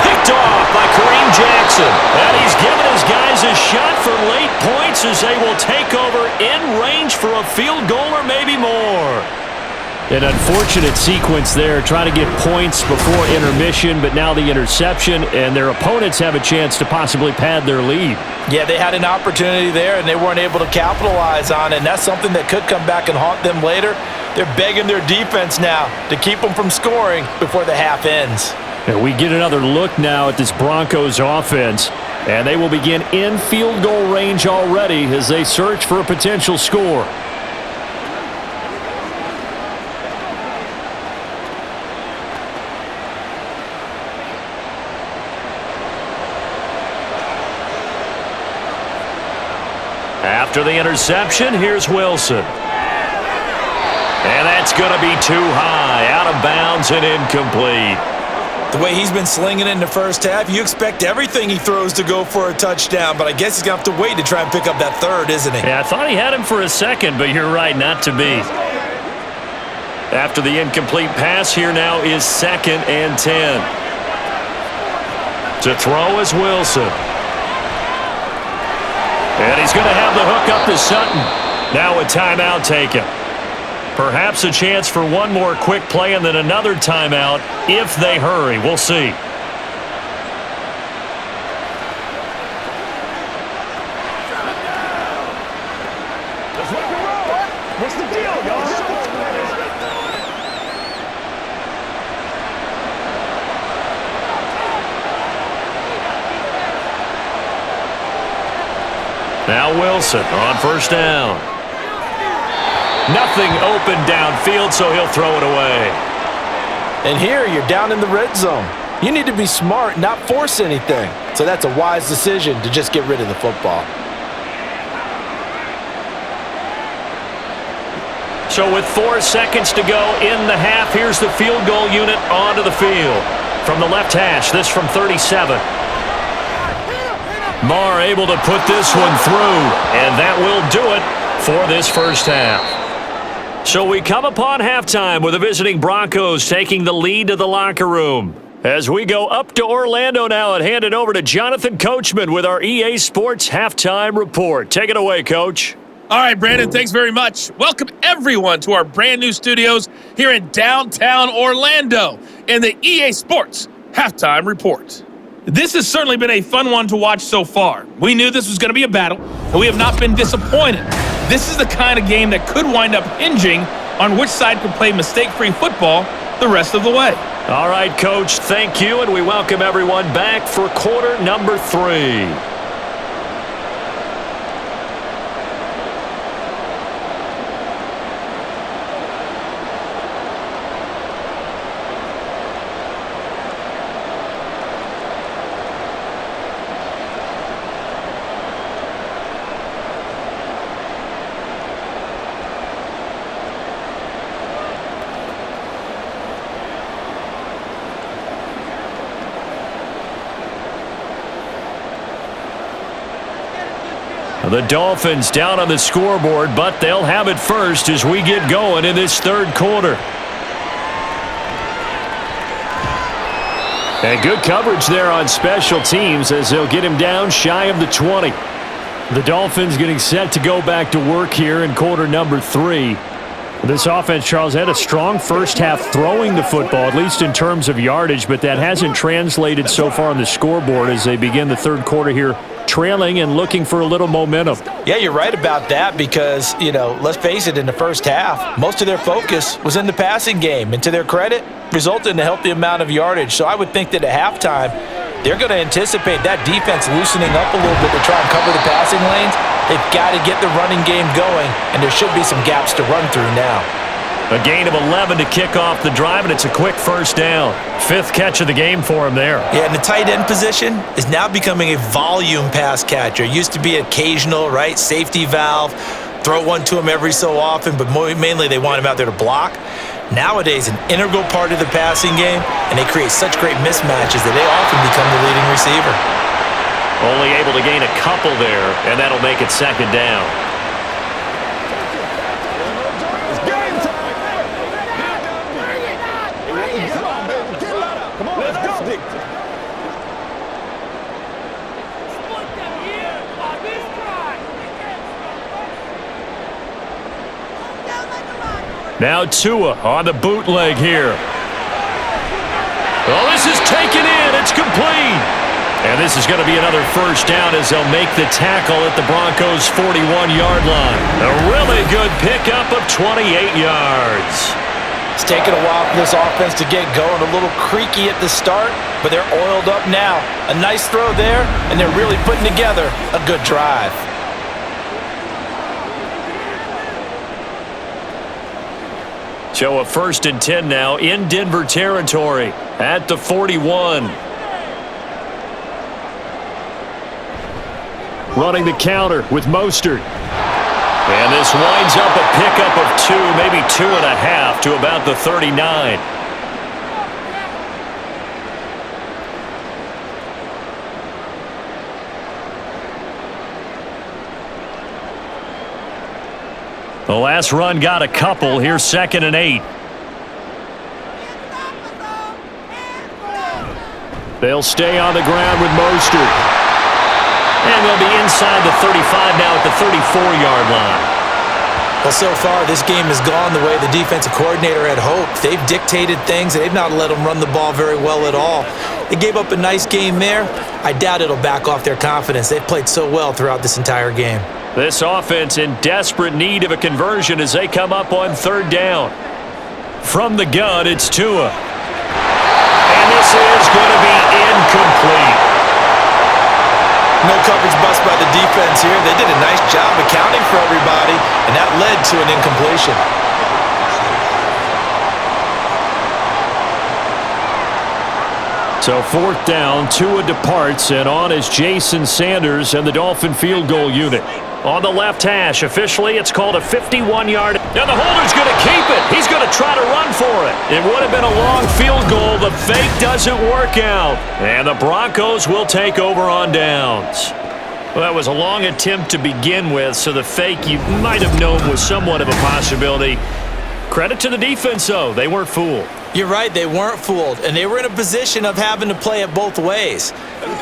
Picked off by Kareem Jackson. And he's given his guys a shot for late points as they will take over in range for a field goal or maybe more. An unfortunate sequence there, trying to get points before intermission, but now the interception, and their opponents have a chance to possibly pad their lead. Yeah, they had an opportunity there, and they weren't able to capitalize on it, and that's something that could come back and haunt them later. They're begging their defense now to keep them from scoring before the half ends. And we get another look now at this Broncos offense, and they will begin in field goal range already as they search for a potential score. After the interception, here's Wilson. That's going to be too high, out of bounds and incomplete. The way he's been slinging it in the first half, you expect everything he throws to go for a touchdown, but I guess he's going to have to wait to try and pick up that third, isn't he? Yeah, I thought he had him for a second, but you're right, not to be. After the incomplete pass, here now is 2nd and 10. To throw is Wilson. And he's going to have the hook up to Sutton. Now a timeout taken. Perhaps a chance for one more quick play and then another timeout if they hurry. We'll see. Let's rock and roll. What's the deal, y'all? Now Wilson on first down. Nothing open downfield, so he'll throw it away. And here you're down in the red zone. You need to be smart, not force anything. So that's a wise decision to just get rid of the football. So with 4 seconds to go in the half, here's the field goal unit onto the field. From the left hash, this from 37. Marr able to put this one through, and that will do it for this first half. So we come upon halftime with the visiting Broncos taking the lead to the locker room. As we go up to Orlando now and hand it over to Jonathan Coachman with our EA Sports Halftime Report. Take it away, Coach. All right, Brandon, thanks very much. Welcome, everyone, to our brand new studios here in downtown Orlando in the EA Sports Halftime Report. This has certainly been a fun one to watch so far. We knew this was going to be a battle, and we have not been disappointed. This is the kind of game that could wind up hinging on which side could play mistake-free football the rest of the way. All right, Coach, thank you, and we welcome everyone back for quarter number 3. The Dolphins down on the scoreboard, but they'll have it first as we get going in this third quarter. And good coverage there on special teams as they'll get him down shy of the 20. The Dolphins getting set to go back to work here in quarter number 3. This offense, Charles, had a strong first half throwing the football, at least in terms of yardage, but that hasn't translated so far on the scoreboard as they begin the third quarter here, trailing and looking for a little momentum. Yeah, you're right about that because, let's face it, in the first half, most of their focus was in the passing game. And to their credit, resulted in a healthy amount of yardage. So I would think that at halftime, they're going to anticipate that defense loosening up a little bit to try and cover the passing lanes. They've got to get the running game going, and there should be some gaps to run through now. A gain of 11 to kick off the drive, and it's a quick first down. 5th catch of the game for him there. Yeah, and the tight end position is now becoming a volume pass catcher. It used to be occasional, right? Safety valve, throw one to him every so often, but mainly they want him out there to block. Nowadays, an integral part of the passing game, and they create such great mismatches that they often become the leading receiver. Only able to gain a couple there, and that'll make it second down. Now Tua on the bootleg here. Oh, this is taken in. It's complete. And this is going to be another first down as they'll make the tackle at the Broncos' 41-yard line. A really good pickup of 28 yards. It's taken a while for this offense to get going. A little creaky at the start, but they're oiled up now. A nice throw there, and they're really putting together a good drive. So a 1st and 10 now in Denver territory at the 41. Running the counter with Mostert. And this winds up a pickup of 2, maybe 2.5 to about the 39. The last run got a couple. Here's 2nd and 8. They'll stay on the ground with Mostert. And they'll be inside the 35 now at the 34-yard line. Well, so far, this game has gone the way the defensive coordinator had hoped. They've dictated things. They've not let them run the ball very well at all. They gave up a nice game there. I doubt it'll back off their confidence. They've played so well throughout this entire game. This offense in desperate need of a conversion as they come up on 3rd down. From the gun, it's Tua. And this is going to be incomplete. No coverage bust by the defense here. They did a nice job accounting for everybody, and that led to an incompletion. So 4th down, Tua departs, and on is Jason Sanders and the Dolphin field goal unit. On the left hash, officially it's called a 51-yard. And the holder's going to keep it. He's going to try to run for it. It would have been a long field goal. The fake doesn't work out. And the Broncos will take over on downs. Well, that was a long attempt to begin with, so the fake you might have known was somewhat of a possibility. Credit to the defense, though. They weren't fooled. You're right, they weren't fooled, and they were in a position of having to play it both ways.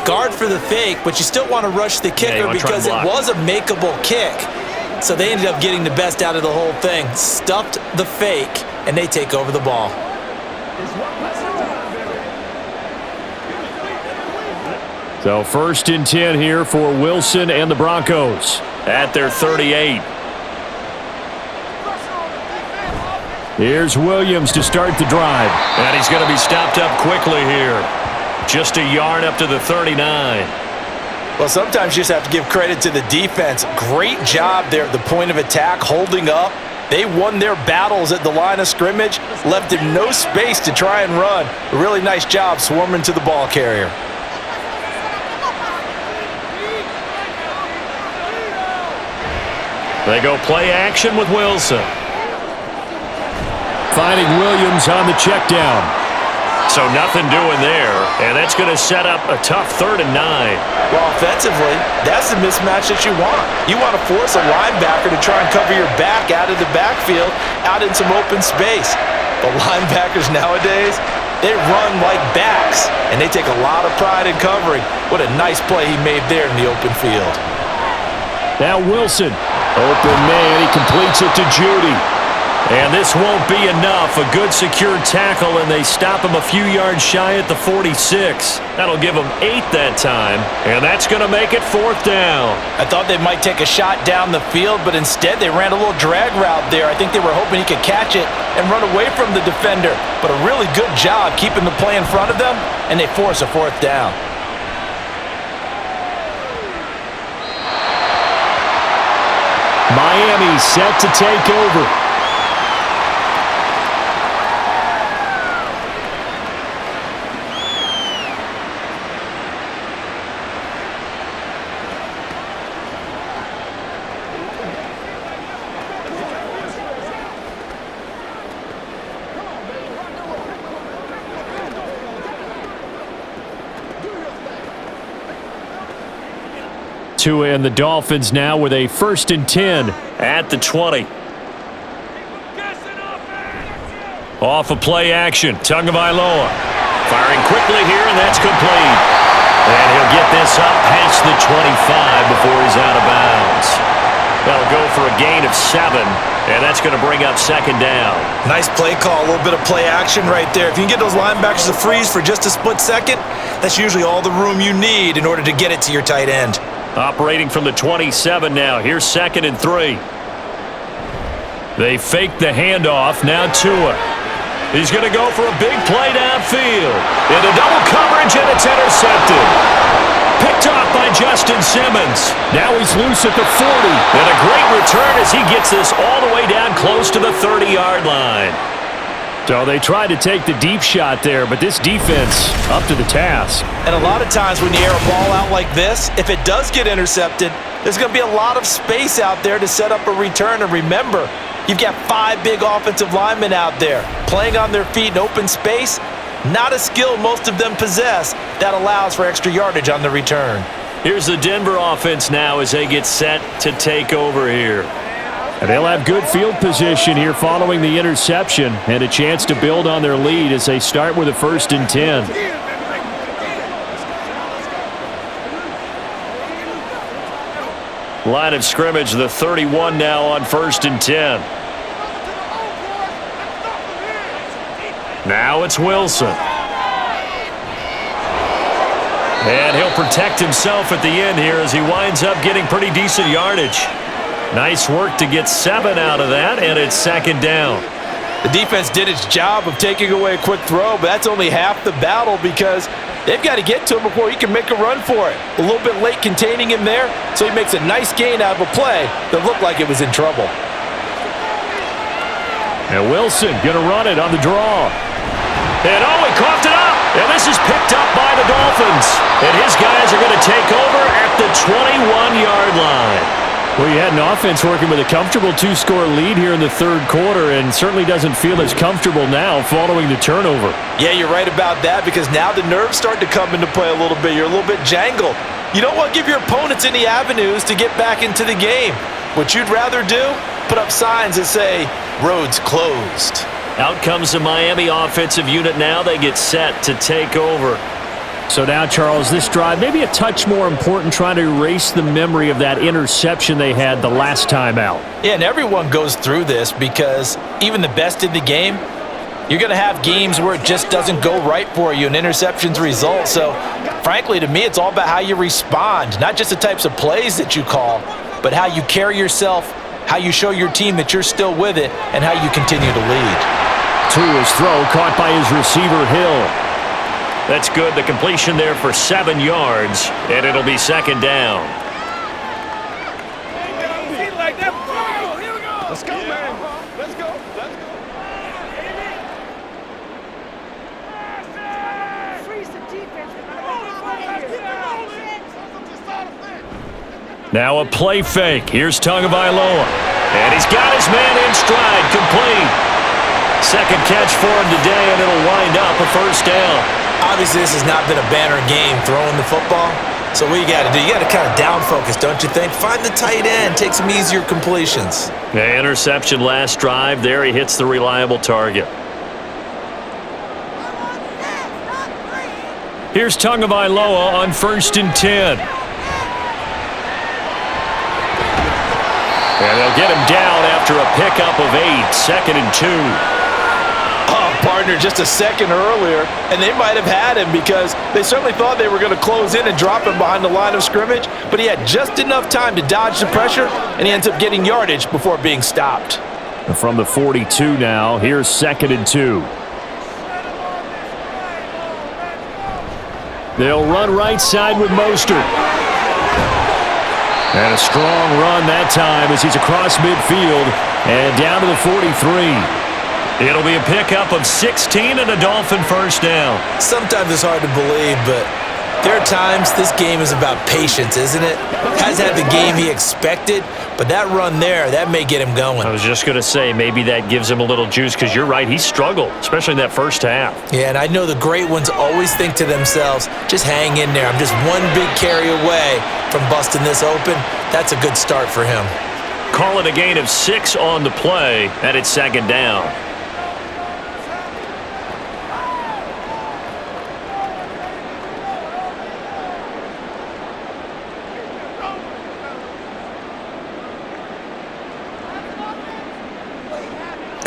Guard for the fake, but you still want to rush the kicker because it was a makeable kick. So they ended up getting the best out of the whole thing. Stuffed the fake, and they take over the ball. So 1st and 10 here for Wilson and the Broncos at their 38. Here's Williams to start the drive. And he's going to be stopped up quickly here. Just a yard up to the 39. Well, sometimes you just have to give credit to the defense. Great job there at the point of attack, holding up. They won their battles at the line of scrimmage, left him no space to try and run. A really nice job swarming to the ball carrier. They go play action with Wilson. Finding Williams on the check down. So nothing doing there, and that's going to set up a tough 3rd and 9. Well, offensively, that's the mismatch that you want. You want to force a linebacker to try and cover your back out of the backfield, out in some open space. But linebackers nowadays, they run like backs, and they take a lot of pride in covering. What a nice play he made there in the open field. Now Wilson, open man, he completes it to Judy. And this won't be enough. A good secure tackle, and they stop him a few yards shy at the 46. That'll give them 8 that time, and that's going to make it 4th down. I thought they might take a shot down the field, but instead they ran a little drag route there. I think they were hoping he could catch it and run away from the defender. But a really good job keeping the play in front of them, and they force a 4th down. Miami set to take over. Tua and the Dolphins now with a 1st and 10 at the 20. Off of play action, Tagovailoa firing quickly here, and that's complete. And he'll get this up past the 25 before he's out of bounds. That'll go for a gain of 7, and that's going to bring up 2nd down. Nice play call, a little bit of play action right there. If you can get those linebackers to freeze for just a split second, that's usually all the room you need in order to get it to your tight end. Operating from the 27 now. Here's 2nd and 3. They fake the handoff. Now Tua. He's going to go for a big play downfield. Into double coverage, and it's intercepted. Picked off by Justin Simmons. Now he's loose at the 40. And a great return as he gets this all the way down close to the 30-yard line. So they tried to take the deep shot there, but this defense up to the task. And a lot of times when you air a ball out like this, if it does get intercepted, there's going to be a lot of space out there to set up a return. And remember, you've got 5 big offensive linemen out there playing on their feet in open space. Not a skill most of them possess that allows for extra yardage on the return. Here's the Denver offense now as they get set to take over here. And they'll have good field position here following the interception and a chance to build on their lead as they start with a 1st and 10. Line of scrimmage, the 31 now on 1st and 10. Now it's Wilson. And he'll protect himself at the end here as he winds up getting pretty decent yardage. Nice work to get 7 out of that, and it's 2nd down. The defense did its job of taking away a quick throw, but that's only half the battle because they've got to get to him before he can make a run for it. A little bit late containing him there, so he makes a nice gain out of a play that looked like it was in trouble. And Wilson going to run it on the draw. And he coughed it up. And this is picked up by the Dolphins. And his guys are going to take over at the 21-yard line. Well, you had an offense working with a comfortable 2-score lead here in the 3rd quarter and certainly doesn't feel as comfortable now following the turnover. Yeah, you're right about that because now the nerves start to come into play a little bit. You're a little bit jangled. You don't want to give your opponents any avenues to get back into the game. What you'd rather do, put up signs that say, roads closed. Out comes the Miami offensive unit now. They get set to take over. So now, Charles, this drive maybe a touch more important, trying to erase the memory of that interception they had the last time out. Yeah, and everyone goes through this because even the best in the game, you're going to have games where it just doesn't go right for you, and interceptions result. So, frankly, to me, it's all about how you respond, not just the types of plays that you call, but how you carry yourself, how you show your team that you're still with it, and how you continue to lead. To his throw, caught by his receiver, Hill. That's good. The completion there for 7 yards, and it'll be 2nd down. Let's go, man. Let's go. Let's go. Now a play fake. Here's Tagovailoa. And he's got his man in stride, complete. 2nd catch for him today, and it'll wind up a 1st down. Obviously, this has not been a banner game throwing the football. So what you got to do, you got to kind of down focus, don't you think? Find the tight end, take some easier completions. The interception last drive. There he hits the reliable target. Here's Tagovailoa on 1st and 10. And they'll get him down after a pickup of 8, 2nd and 2. Partner just a second earlier, and they might have had him because they certainly thought they were going to close in and drop him behind the line of scrimmage, but he had just enough time to dodge the pressure, and he ends up getting yardage before being stopped. And from the 42 now, here's 2nd and 2. They'll run right side with Mostert. And a strong run that time as he's across midfield and down to the 43. It'll be a pickup of 16 and a Dolphin 1st down. Sometimes it's hard to believe, but there are times this game is about patience, isn't it? Has had the game he expected, but that run there, that may get him going. I was just going to say, maybe that gives him a little juice because you're right, he struggled, especially in that 1st half. Yeah, and I know the great ones always think to themselves, just hang in there. I'm just one big carry away from busting this open. That's a good start for him. Call it a gain of 6 on the play, and it's 2nd down.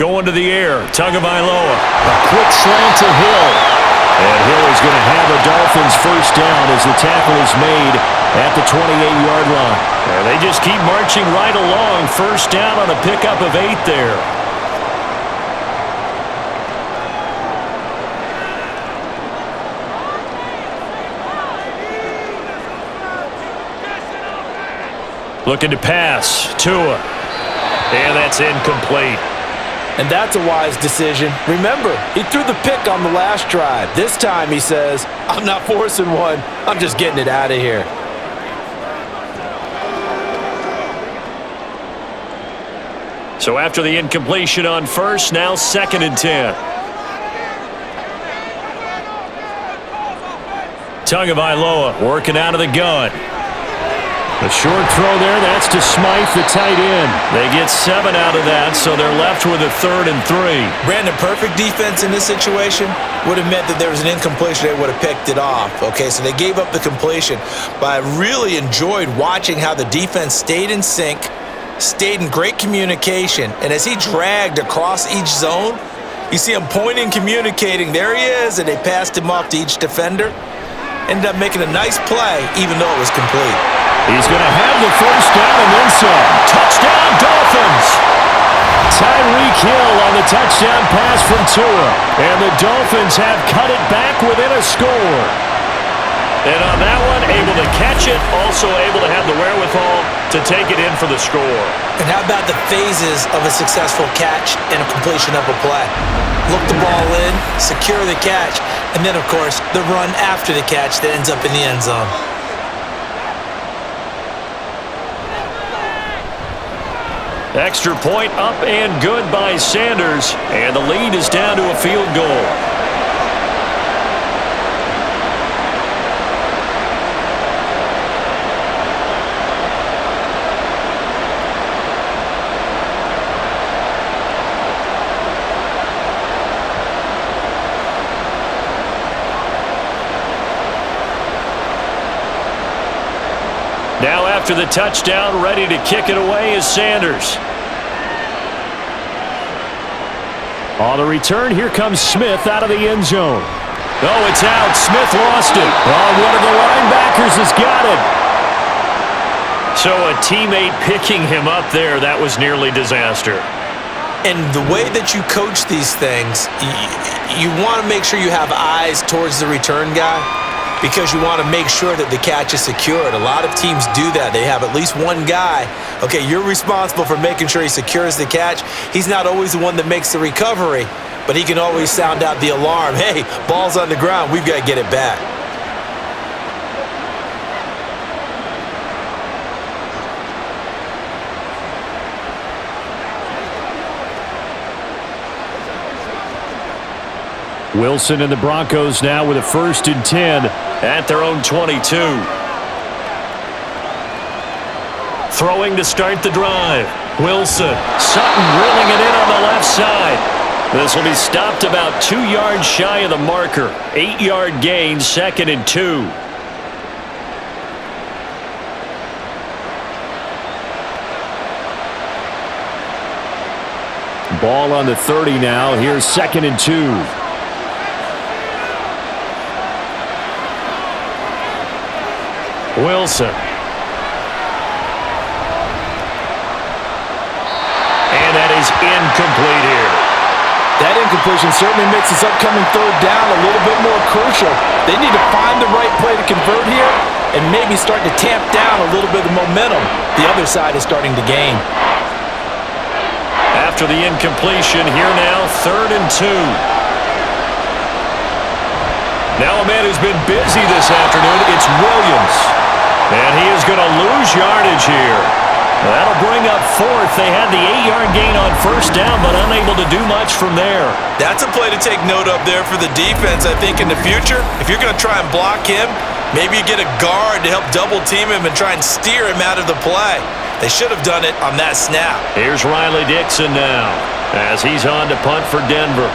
Going to the air, Tagovailoa. A quick slant to Hill. And Hill is going to have a Dolphins 1st down as the tackle is made at the 28-yard line. And they just keep marching right along. 1st down on a pickup of 8 there. Looking to pass. Tua. And that's incomplete. And that's a wise decision. Remember, he threw the pick on the last drive. This time he says, I'm not forcing one. I'm just getting it out of here. So after the incompletion on first, now 2nd and 10. Tagovailoa working out of the gun. A short throw there, that's to Smythe, the tight end. They get 7 out of that, so they're left with a 3rd and 3. Brandon, perfect defense in this situation would have meant that there was an incompletion. They would have picked it off. Okay, so they gave up the completion. But I really enjoyed watching how the defense stayed in sync, stayed in great communication. And as he dragged across each zone, you see him pointing, communicating. There he is, and they passed him off to each defender. Ended up making a nice play, even though it was complete. He's going to have the first down and then some. Touchdown, Dolphins! Tyreek Hill on the touchdown pass from Tua. And the Dolphins have cut it back within a score. And on that one, able to catch it, also able to have the wherewithal to take it in for the score. And how about the phases of a successful catch and a completion of a play? Look the ball in, secure the catch, and then, of course, the run after the catch that ends up in the end zone. Extra point up and good by Sanders, and the lead is down to a field goal. Now after the touchdown, ready to kick it away is Sanders. On the return, here comes Smith out of the end zone. Oh, it's out. Smith lost it. Oh, one of the linebackers has got it. So a teammate picking him up there, that was nearly disaster. And the way that you coach these things, you want to make sure you have eyes towards the return guy, because you want to make sure that the catch is secured. A lot of teams do that. They have at least one guy. Okay, you're responsible for making sure he secures the catch. He's not always the one that makes the recovery, but he can always sound out the alarm. Hey, ball's on the ground. We've got to get it back. Wilson and the Broncos now with a 1st and 10 at their own 22. Throwing to start the drive. Wilson. Sutton reeling it in on the left side. This will be stopped about 2 yards shy of the marker. 8-yard gain, 2nd and 2. Ball on the 30 now. Here's 2nd and 2. Wilson. And that is incomplete here. That incompletion certainly makes this upcoming 3rd down a little bit more crucial. They need to find the right play to convert here and maybe start to tamp down a little bit of momentum. The other side is starting to gain. After the incompletion, here now, 3rd and 2. Now a man who's been busy this afternoon, it's Williams. And he is going to lose yardage here. That'll bring up 4th. They had the 8-yard gain on 1st down, but unable to do much from there. That's a play to take note of there for the defense, I think, in the future. If you're going to try and block him, maybe you get a guard to help double-team him and try and steer him out of the play. They should have done it on that snap. Here's Riley Dixon now as he's on to punt for Denver.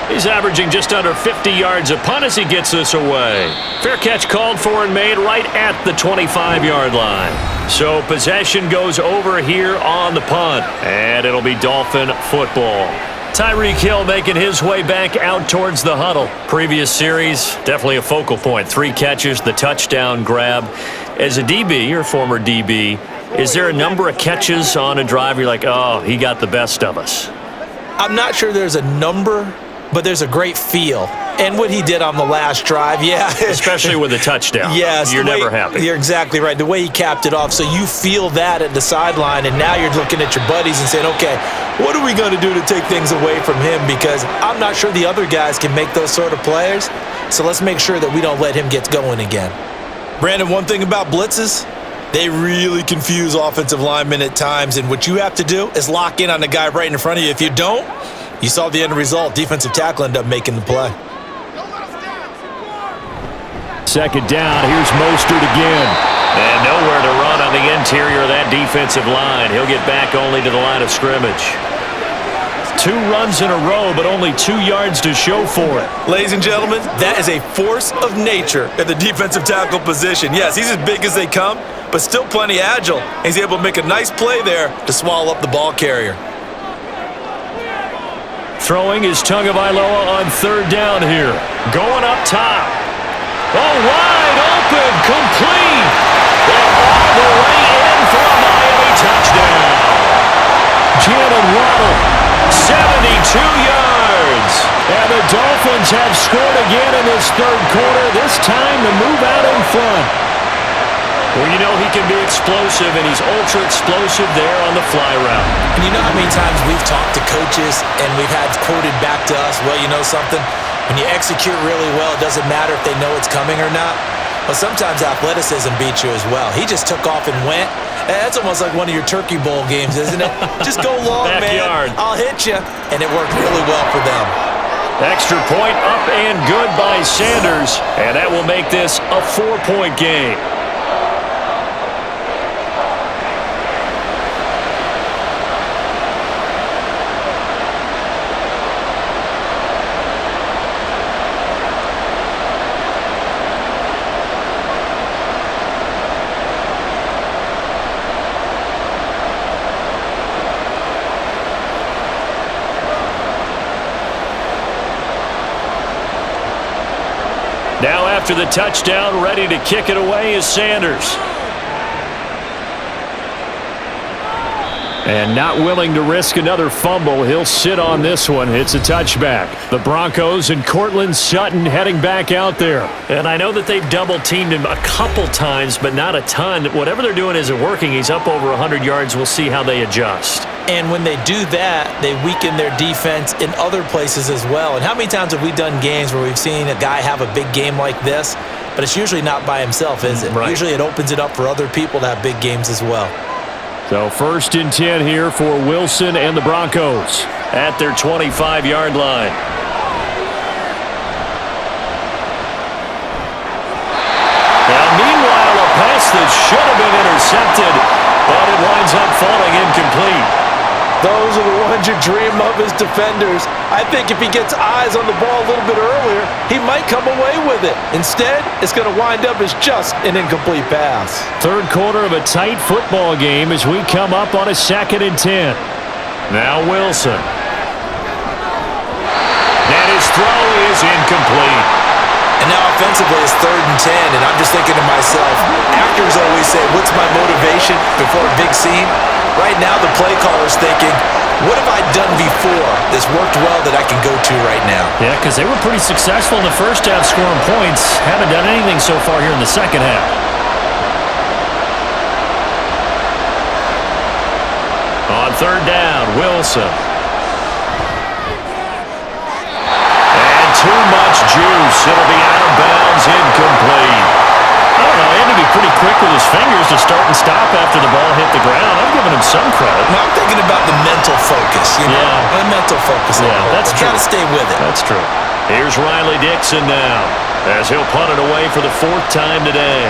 He's averaging just under 50 yards a punt as he gets this away. Fair catch called for and made right at the 25-yard line. So possession goes over here on the punt, and it'll be Dolphin football. Tyreek Hill making his way back out towards the huddle. Previous series, definitely a focal point. 3 catches, the touchdown grab. As a DB, or former DB, is there a number of catches on a drive you're like, oh, he got the best of us? I'm not sure there's a number, but there's a great feel. And what he did on the last drive, yeah. Especially with a touchdown. Yes. You're never happy. You're exactly right. The way he capped it off, so you feel that at the sideline, and now you're looking at your buddies and saying, okay, what are we going to do to take things away from him? Because I'm not sure the other guys can make those sort of players, so let's make sure that we don't let him get going again. Brandon, one thing about blitzes, They really confuse offensive linemen at times, and what you have to do is lock in on the guy right in front of you. If you don't, you saw the end result. Defensive tackle ended up making the play. Second down, here's Mostert again. And nowhere to run on the interior of that defensive line. He'll get back only to the line of scrimmage. 2 runs in a row, but only 2 yards to show for it. Ladies and gentlemen, that is a force of nature at the defensive tackle position. Yes, he's as big as they come, but still plenty agile. He's able to make a nice play there to swallow up the ball carrier. Throwing is Tagovailoa on third down here. Going up top. Oh, wide open, complete. And all the way in for a Miami touchdown. Jalen Waddle, 72 yards. And the Dolphins have scored again in this third quarter, this time to move out in front. Well, you know he can be explosive, and he's ultra-explosive there on the fly route. And you know how many times we've talked to coaches and we've had quoted back to us, well, you know something? When you execute really well, it doesn't matter if they know it's coming or not. But sometimes athleticism beats you as well. He just took off and went. That's almost like one of your Turkey Bowl games, isn't it? Just go long, Backyard. man. I'll hit you. And it worked really well for them. Extra point up and good by Sanders. And that will make this a 4-point game. Now after the touchdown, ready to kick it away is Sanders. And not willing to risk another fumble, he'll sit on this one. It's a touchback. The Broncos and Cortland Sutton heading back out there. And I know that they've double-teamed him a couple times, but not a ton. Whatever they're doing isn't working. He's up over 100 yards. We'll see how they adjust. And when they do that, they weaken their defense in other places as well. And how many times have we done games where we've seen a guy have a big game like this, but it's usually not by himself, is it? Right. Usually it opens it up for other people to have big games as well. So 1st and 10 here for Wilson and the Broncos At their 25-yard line. Now, meanwhile, a pass that should have been intercepted, but it winds up falling incomplete. Those are the ones you dream of as defenders. I think if he gets eyes on the ball a little bit earlier, he might come away with it. Instead, it's going to wind up as just an incomplete pass. Third quarter of a tight football game as we come up on a 2nd and 10. Now Wilson. And his throw is incomplete. And now offensively it's 3rd and 10, and I'm just thinking to myself, actors always say, what's my motivation before a big scene? Right now the play caller's thinking, what have I done before that's worked well that I can go to right now? Yeah, because they were pretty successful in the first half scoring points. Haven't done anything so far here in the second half. On 3rd down, Wilson. And too much juice. It'll be out of bounds, incomplete. I don't know, he had to be pretty quick with his fingers to start and stop after the ball hit the ground. I'm giving him some credit. Now, I'm thinking about the mental focus, you know? Yeah. The mental focus. Yeah, that's true. Got to stay with it. That's true. Here's Riley Dixon now, as he'll punt it away for the 4th time today.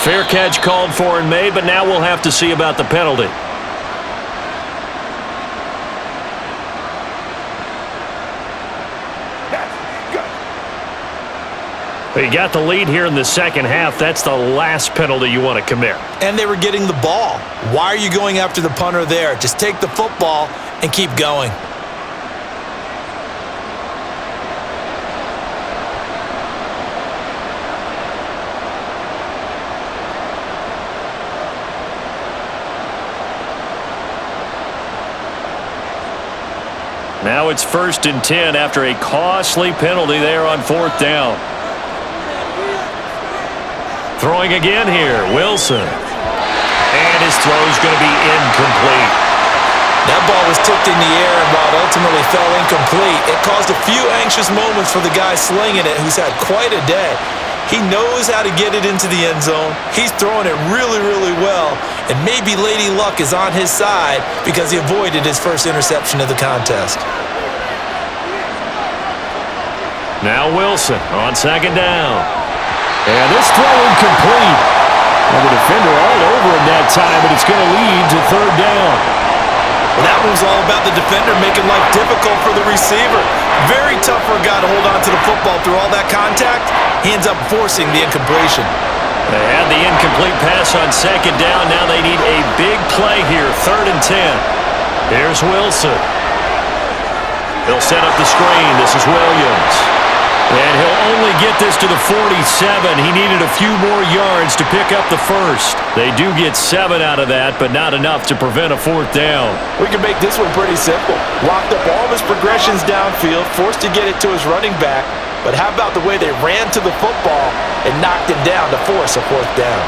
Fair catch called for and made, but now we'll have to see about the penalty. You got the lead here in the second half. That's the last penalty you want to commit. And they were getting the ball. Why are you going after the punter there? Just take the football and keep going. Now it's 1st and 10 after a costly penalty there on 4th down. Throwing again here, Wilson. And his throw is going to be incomplete. That ball was tipped in the air, and while it ultimately fell incomplete, it caused a few anxious moments for the guy slinging it, who's had quite a day. He knows how to get it into the end zone. He's throwing it really, really well, and maybe Lady Luck is on his side because he avoided his first interception of the contest. Now Wilson on second down. And this throw incomplete. And the defender all over him that time, but it's going to lead to third down. Well, that one was all about the defender making life difficult for the receiver. Very tough for a guy to hold on to the football through all that contact. He ends up forcing the incompletion. They had the incomplete pass on second down. Now they need a big play here, 3rd and 10. Here's Wilson. He'll set up the screen. This is Williams. And he'll only get this to the 47. He needed a few more yards to pick up the first. They do get 7 out of that, but not enough to prevent a 4th down. We can make this one pretty simple. Locked up all of his progressions downfield, forced to get it to his running back. But how about the way they ran to the football and knocked him down to force a 4th down?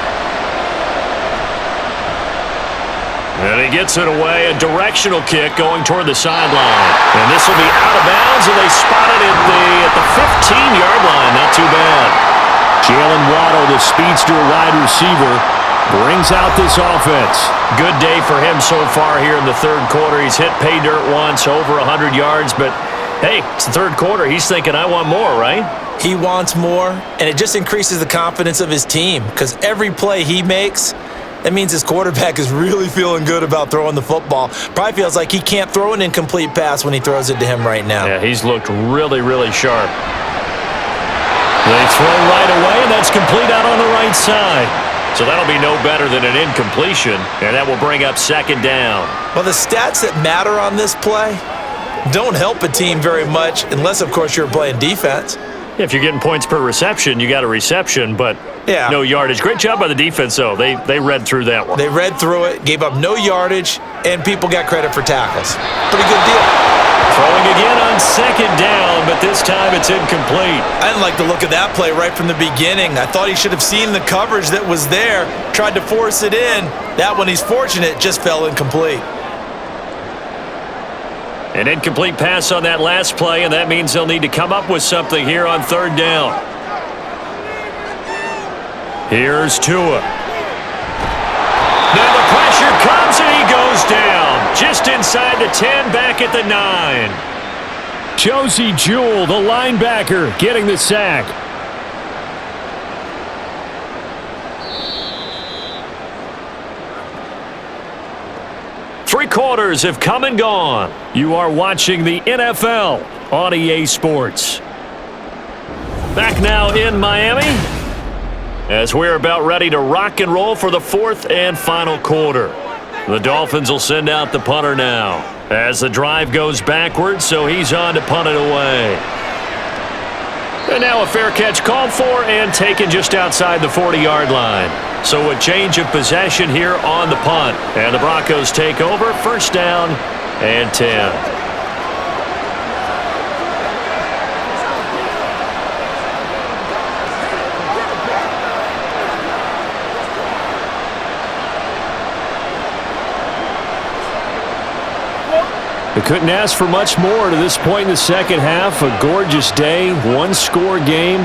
And he gets it away, a directional kick going toward the sideline. And this will be out of bounds, and they spot it at the 15-yard line. Not too bad. Jalen Waddle, the speedster wide receiver, brings out this offense. Good day for him so far here in the 3rd quarter. He's hit pay dirt once, over 100 yards, but hey, it's the 3rd quarter. He's thinking, I want more, right? He wants more, and it just increases the confidence of his team because every play he makes, that means his quarterback is really feeling good about throwing the football. Probably feels like he can't throw an incomplete pass when he throws it to him right now. Yeah, he's looked really, really sharp. They throw right away, and that's complete out on the right side. So that'll be no better than an incompletion, and that will bring up 2nd down. Well, the stats that matter on this play don't help a team very much unless, of course, you're playing defense. If you're getting points per reception, you got a reception, but no yardage. Great job by the defense, though. They read through that one. They read through it, gave up no yardage, and people got credit for tackles. Pretty good deal. Throwing again on 2nd down, but this time it's incomplete. I didn't like the look of that play right from the beginning. I thought he should have seen the coverage that was there, tried to force it in. That one, he's fortunate, just fell incomplete. An incomplete pass on that last play, and that means they'll need to come up with something here on 3rd down. Here's Tua. Now the pressure comes, and he goes down. Just inside the 10, back at the 9. Josie Jewell, the linebacker, getting the sack. Three quarters have come and gone. You are watching the NFL on EA Sports. Back now in Miami as we're about ready to rock and roll for the 4th and final quarter. The Dolphins will send out the punter now as the drive goes backwards, so he's on to punt it away. And now a fair catch called for and taken just outside the 40-yard line. So a change of possession here on the punt. And the Broncos take over, 1st down and 10. They couldn't ask for much more to this point in the 2nd half. A gorgeous day, 1-score game.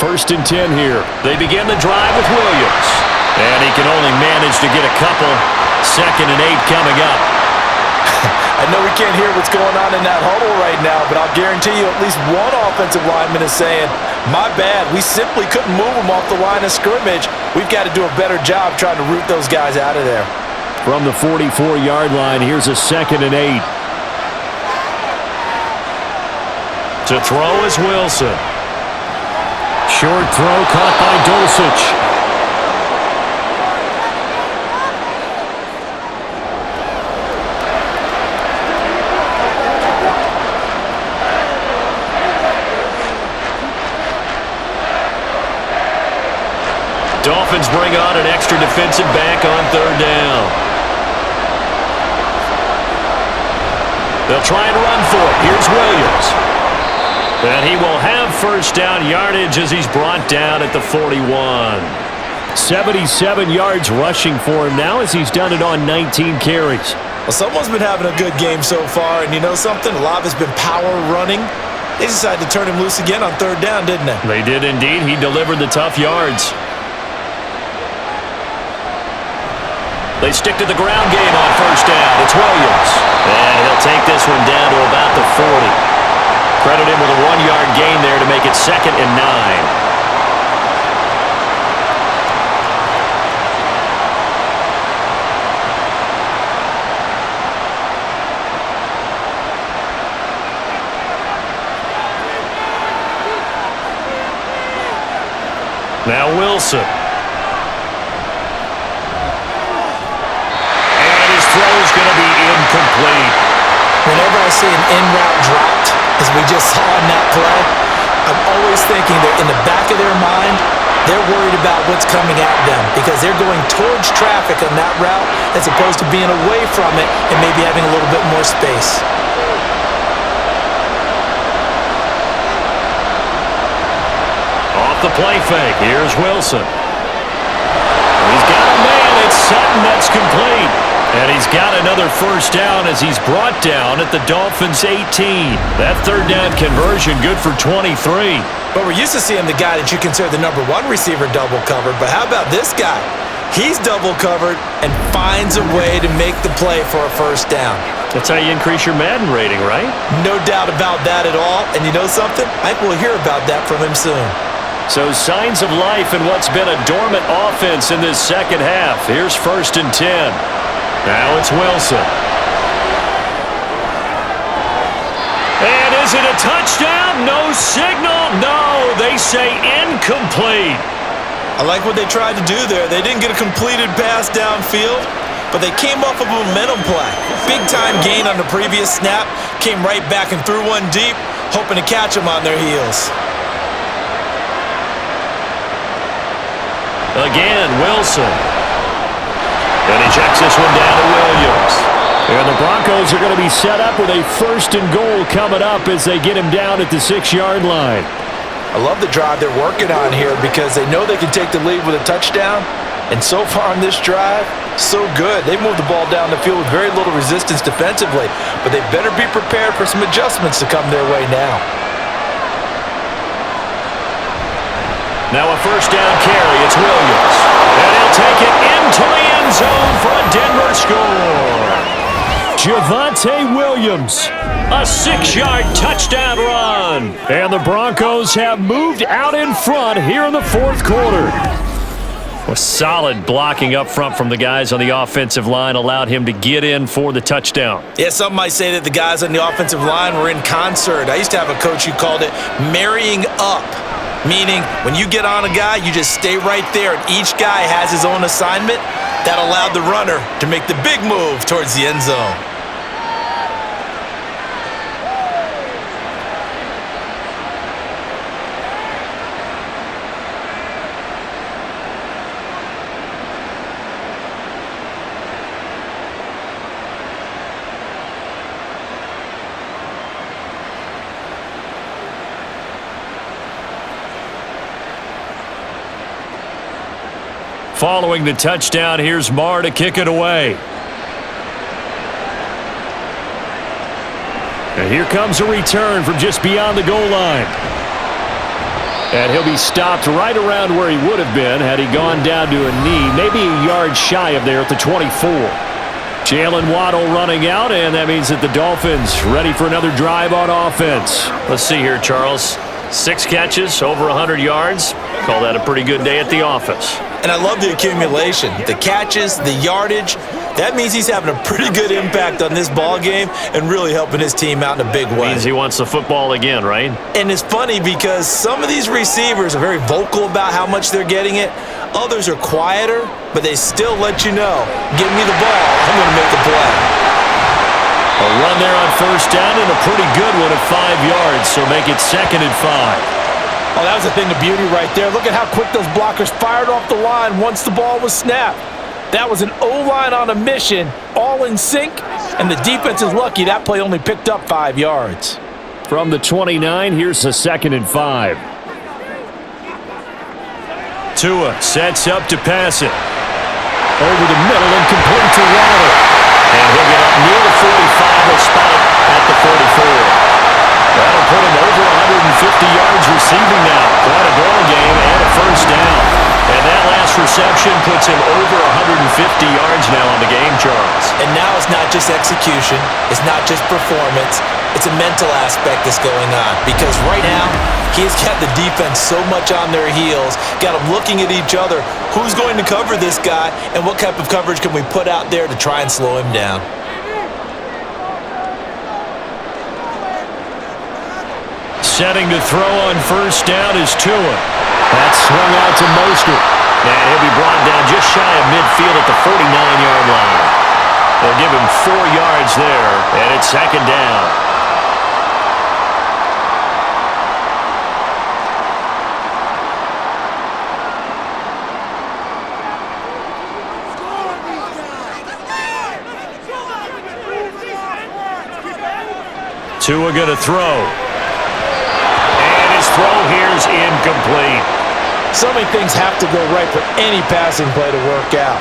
1st and 10 here. They begin the drive with Williams. And he can only manage to get a couple. 2nd and 8 coming up. I know we can't hear what's going on in that huddle right now, but I'll guarantee you at least one offensive lineman is saying, my bad, we simply couldn't move them off the line of scrimmage. We've got to do a better job trying to root those guys out of there. From the 44-yard line, here's a 2nd and 8. To throw is Wilson. Short throw caught by Dulcich. Dolphins bring on an extra defensive back on 3rd down. They'll try and run for it. Here's Williams. And he will have 1st down yardage as he's brought down at the 41. 77 yards rushing for him now as he's done it on 19 carries. Well, someone's been having a good game so far, and you know something? A lot of it's been power running. They decided to turn him loose again on third down, didn't they? They did indeed. He delivered the tough yards. They stick to the ground game on first down. It's Williams. And he'll take this one down to about the 40. Credit him with a 1-yard gain there to make it 2nd and 9. Now Wilson. And his throw is going to be incomplete. Whenever I see an in-route dropped, as we just saw in that play, I'm always thinking that in the back of their mind, they're worried about what's coming at them because they're going towards traffic on that route as opposed to being away from it and maybe having a little bit more space. Off the play fake, here's Wilson. He's got a man, it's Sutton, that's complete. And he's got another first down as he's brought down at the Dolphins' 18. That third down conversion good for 23. But we're used to seeing the guy that you consider the number 1 receiver double covered, but how about this guy? He's double covered and finds a way to make the play for a first down. That's how you increase your Madden rating, right? No doubt about that at all. And you know something? I think we'll hear about that from him soon. So signs of life in what's been a dormant offense in this second half. Here's 1st and 10. Now it's Wilson. And is it a touchdown? No signal. No, they say incomplete. I like what they tried to do there. They didn't get a completed pass downfield, but they came off of a momentum play. Big-time gain on the previous snap. Came right back and threw one deep, hoping to catch them on their heels. Again, Wilson. And he checks this one down to Williams. And the Broncos are going to be set up with a 1st and goal coming up as they get him down at the 6-yard line. I love the drive they're working on here because they know they can take the lead with a touchdown. And so far on this drive, so good. They moved the ball down the field with very little resistance defensively, but they better be prepared for some adjustments to come their way now. Now a first down carry, it's Williams. And he'll take it into the end zone for a Denver score. Javonte Williams, a 6-yard touchdown run. And the Broncos have moved out in front here in the 4th quarter. A solid blocking up front from the guys on the offensive line allowed him to get in for the touchdown. Yeah, some might say that the guys on the offensive line were in concert. I used to have a coach who called it marrying up. Meaning, when you get on a guy, you just stay right there, and each guy has his own assignment. That allowed the runner to make the big move towards the end zone. Following the touchdown, here's Marr to kick it away. And here comes a return from just beyond the goal line. And he'll be stopped right around where he would have been had he gone down to a knee, maybe a yard shy of there at the 24. Jalen Waddle running out, and that means that the Dolphins ready for another drive on offense. Let's see here, Charles. 6 catches, over 100 yards. Call that a pretty good day at the office. And I love the accumulation, the catches, the yardage. That means he's having a pretty good impact on this ball game and really helping his team out in a big way. Means he wants the football again, right? And it's funny because some of these receivers are very vocal about how much they're getting it. Others are quieter, but they still let you know, give me the ball, I'm going to make a play. A run there on first down and a pretty good one at 5 yards, so make it 2nd and 5. Oh, that was a thing of beauty right there. Look at how quick those blockers fired off the line once the ball was snapped. That was an O-line on a mission, all in sync, and the defense is lucky that play only picked up 5 yards. From the 29, here's a 2nd and 5. Tua sets up to pass it. Over the middle and complete to Waddle. And he'll get up style on the game, Charles. And now it's not just execution. It's not just performance. It's a mental aspect that's going on. Because right now, he's got the defense so much on their heels, got them looking at each other. Who's going to cover this guy, and what type of coverage can we put out there to try and slow him down? Setting to throw on first down is Tua. That's swung out to Mostert. And he'll be brought down just shy of midfield at the 49-yard line. They'll give him 4 yards there, and it's second down. Tua going to throw. Throw here's incomplete. So many things have to go right for any passing play to work out.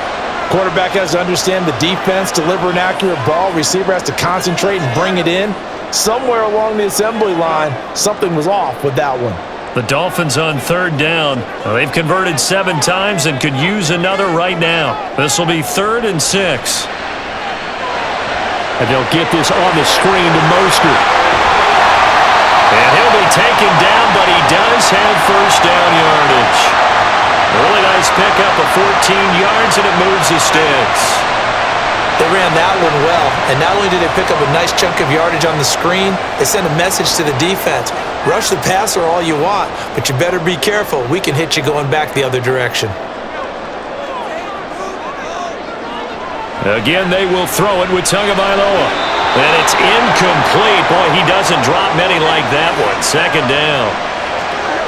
Quarterback has to understand the defense, deliver an accurate ball. Receiver has to concentrate and bring it in. Somewhere along the assembly line, something was off with that one. The Dolphins on third down. They've converted 7 times and could use another right now. This will be 3rd and 6. And they'll get this on the screen to Mostert. And he'll be taken down, but he does have first down yardage. Really nice pickup of 14 yards, and it moves the sticks. They ran that one well, and not only did they pick up a nice chunk of yardage on the screen, they sent a message to the defense. Rush the passer all you want, but you better be careful. We can hit you going back the other direction. Again, they will throw it with Tagovailoa. And it's incomplete. Boy, he doesn't drop many like that one. Second down.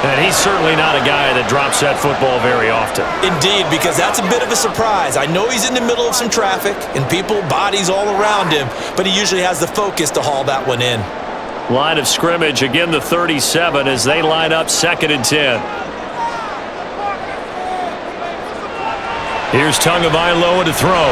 And he's certainly not a guy that drops that football very often. Indeed, because that's a bit of a surprise. I know he's in the middle of some traffic and people, bodies all around him, but he usually has the focus to haul that one in. Line of scrimmage, again the 37 as they line up 2nd and 10. Here's Tagovailoa to throw.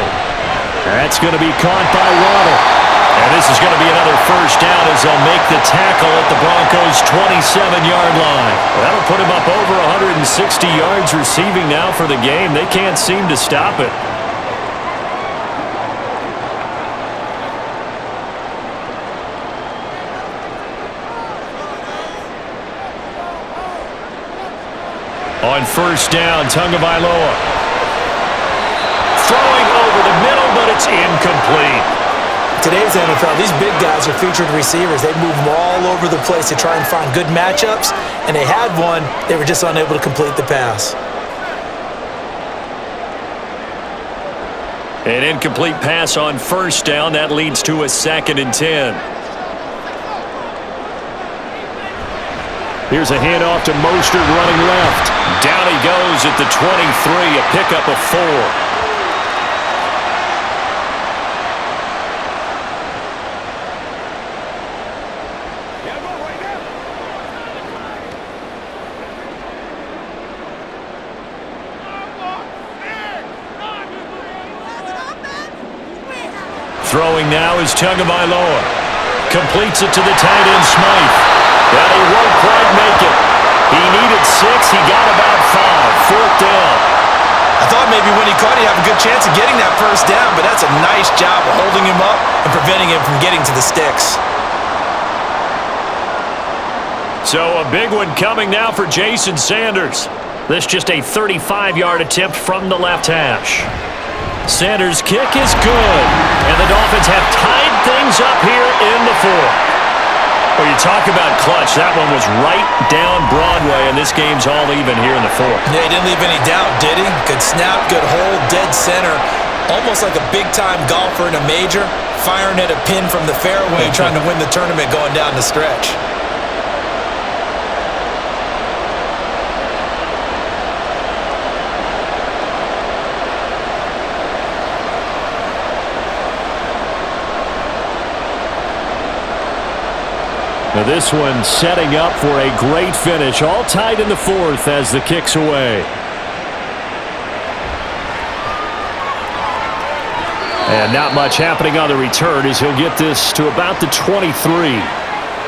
That's going to be caught by Waddle. And this is going to be another first down as they'll make the tackle at the Broncos' 27-yard line. That'll put him up over 160 yards receiving now for the game. They can't seem to stop it. On first down, Tagovailoa. Throwing over the middle, but it's incomplete. Today's NFL, these big guys are featured receivers. They move them all over the place to try and find good matchups, and they had one. They were just unable to complete the pass. An incomplete pass on first down. That leads to a 2nd and 10. Here's a handoff to Mostert running left. Down he goes at the 23, a pickup of 4. Throwing now is Tagovailoa. Completes it to the tight end, Smythe. But he won't quite make it. He needed 6. He got about 5. 4th down. I thought maybe when he caught, he'd have a good chance of getting that first down, but that's a nice job of holding him up and preventing him from getting to the sticks. So a big one coming now for Jason Sanders. This just a 35-yard attempt from the left hash. Sanders' kick is good, and the Dolphins have tied things up here in the 4th. Well, you talk about clutch. That one was right down Broadway, and this game's all even here in the 4th. Yeah, he didn't leave any doubt, did he? Good snap, good hold, dead center. Almost like a big-time golfer in a major, firing at a pin from the fairway, trying to win the tournament going down the stretch. Now this one setting up for a great finish. All tied in the 4th as the kick's away. And not much happening on the return as he'll get this to about the 23.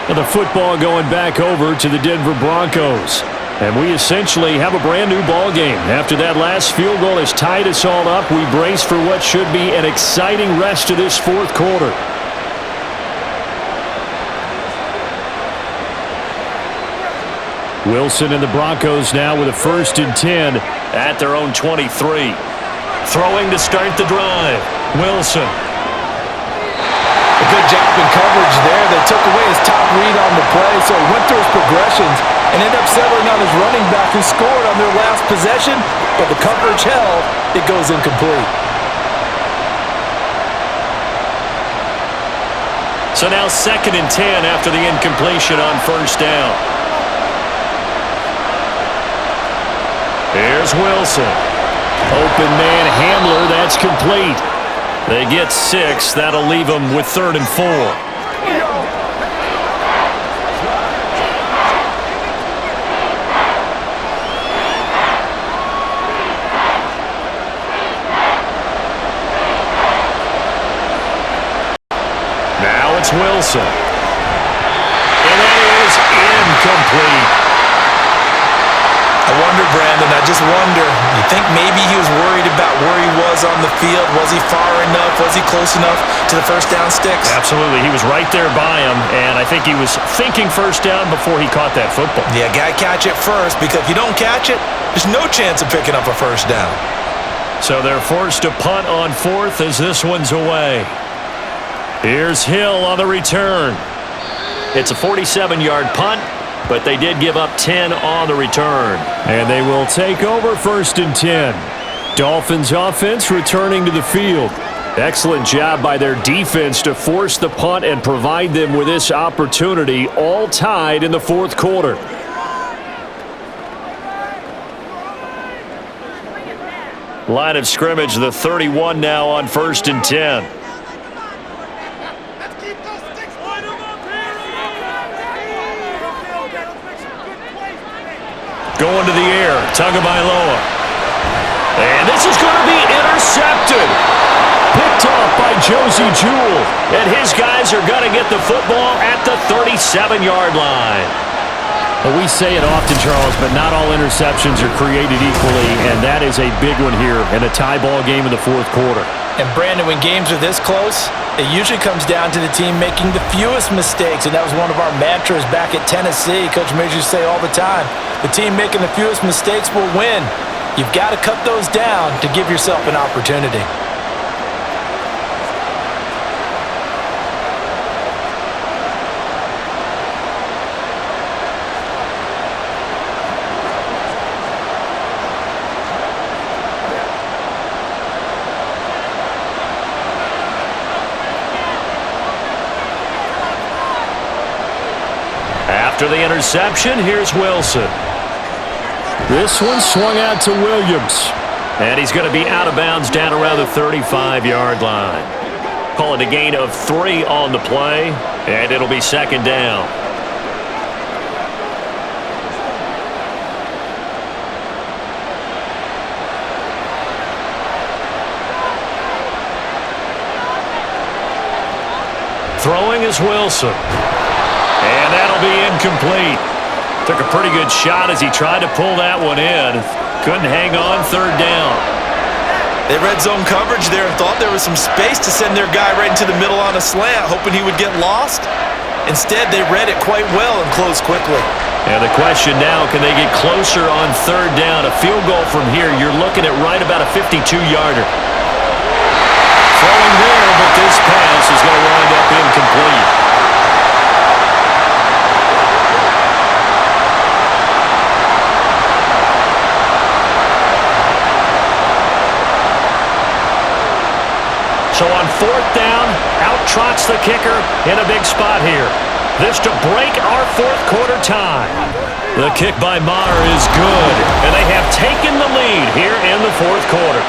Now the football going back over to the Denver Broncos. And we essentially have a brand new ball game. After that last field goal has tied us all up, we brace for what should be an exciting rest of this fourth quarter. Wilson and the Broncos now with a 1st and 10 at their own 23. Throwing to start the drive. Wilson. A good job in coverage there. They took away his top read on the play, so he went through his progressions and ended up settling on his running back who scored on their last possession, but the coverage held. It goes incomplete. So now 2nd and 10 after the incompletion on 1st down. Here's Wilson. Open man Hamler, that's complete. They get 6. That'll leave them with 3rd and 4. Now it's Wilson. And that is incomplete. I wonder, Brandon, I just wonder, you think maybe he was worried about where he was on the field? Was he far enough? Was he close enough to the first down sticks? Absolutely. He was right there by him, and I think he was thinking first down before he caught that football. Yeah, got to catch it first, because if you don't catch it, there's no chance of picking up a first down. So they're forced to punt on 4th as this one's away. Here's Hill on the return. It's a 47-yard punt, but they did give up 10 on the return. And they will take over 1st and 10. Dolphins offense returning to the field. Excellent job by their defense to force the punt and provide them with this opportunity, all tied in the fourth quarter. Line of scrimmage, the 31 now on 1st and 10. Going to the air, Tagovailoa. And this is going to be intercepted. Picked off by Josie Jewell. And his guys are going to get the football at the 37-yard line. Well, we say it often, Charles, but not all interceptions are created equally, and that is a big one here in a tie ball game in the fourth quarter. And, Brandon, when games are this close, it usually comes down to the team making the fewest mistakes, and that was one of our mantras back at Tennessee. Coach Majors used to say all the time, the team making the fewest mistakes will win. You've got to cut those down to give yourself an opportunity. After the interception, here's Wilson. This one swung out to Williams. And he's going to be out of bounds down around the 35-yard line. Call it a gain of 3 on the play, and it'll be 2nd down. Throwing is Wilson. And that'll be incomplete. Took a pretty good shot as he tried to pull that one in. Couldn't hang on 3rd down. They read zone coverage there and thought there was some space to send their guy right into the middle on a slant, hoping he would get lost. Instead, they read it quite well and closed quickly. And the question now, can they get closer on 3rd down? A field goal from here, you're looking at right about a 52-yarder. Throwing there, but this pass is going to wind up incomplete. So on 4th down, out trots the kicker in a big spot here. This to break our fourth quarter tie. The kick by Maher is good, and they have taken the lead here in the fourth quarter.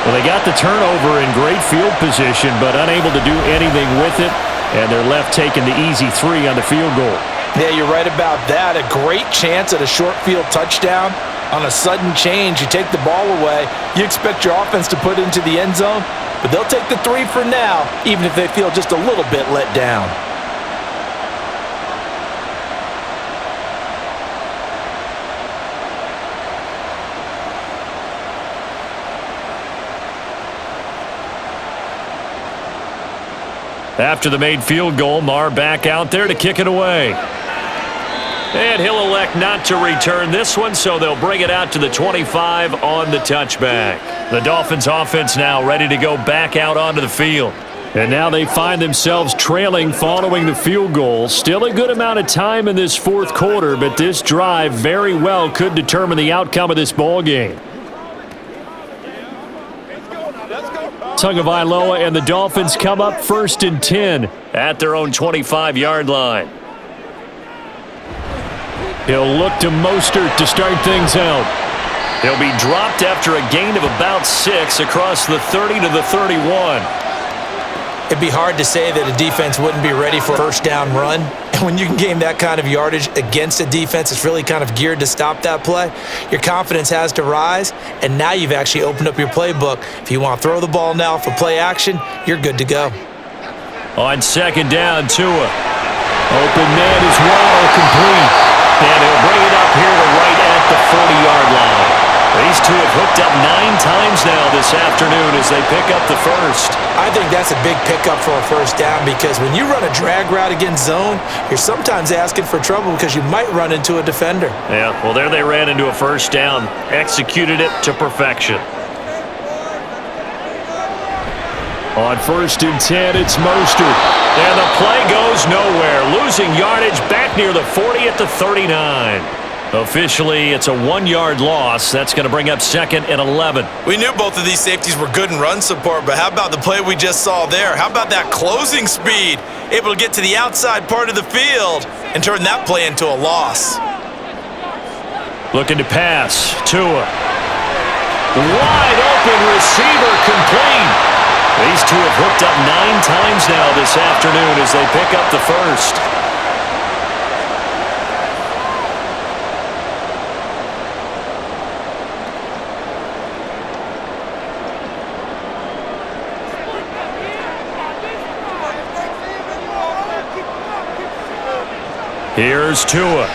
Well, they got the turnover in great field position, but unable to do anything with it, and they're left taking the easy 3 on the field goal. Yeah, you're right about that. A great chance at a short field touchdown. On a sudden change, you take the ball away. You expect your offense to put it into the end zone, but they'll take the 3 for now, even if they feel just a little bit let down. After the made field goal, Marr back out there to kick it away. And he'll elect not to return this one, so they'll bring it out to the 25 on the touchback. The Dolphins offense now ready to go back out onto the field. And now they find themselves trailing following the field goal. Still a good amount of time in this fourth quarter, but this drive very well could determine the outcome of this ball game. Tagovailoa and the Dolphins come up 1st and 10 at their own 25-yard line. He'll look to Mostert to start things out. He'll be dropped after a gain of about 6 across the 30 to the 31. It'd be hard to say that a defense wouldn't be ready for a first down run. And when you can gain that kind of yardage against a defense that's really kind of geared to stop that play, your confidence has to rise, and now you've actually opened up your playbook. If you want to throw the ball now for play action, you're good to go. On 2nd down, Tua. Open man is Waddle, complete. And he'll bring it up here to right at the 40-yard line. These two have hooked up 9 times now this afternoon as they pick up the first. I think that's a big pickup for a first down because when you run a drag route against zone, you're sometimes asking for trouble because you might run into a defender. Yeah, well, there they ran into a first down, executed it to perfection. On 1st and 10, it's Mostert. And the play goes nowhere, losing yardage back near the 40 at the 39. Officially, it's a 1-yard loss. That's going to bring up 2nd and 11. We knew both of these safeties were good in run support, but how about the play we just saw there? How about that closing speed? Able to get to the outside part of the field and turn that play into a loss. Looking to pass. Tua. Wide open receiver complete. These two have hooked up 9 times now this afternoon as they pick up the first. Here's Tua.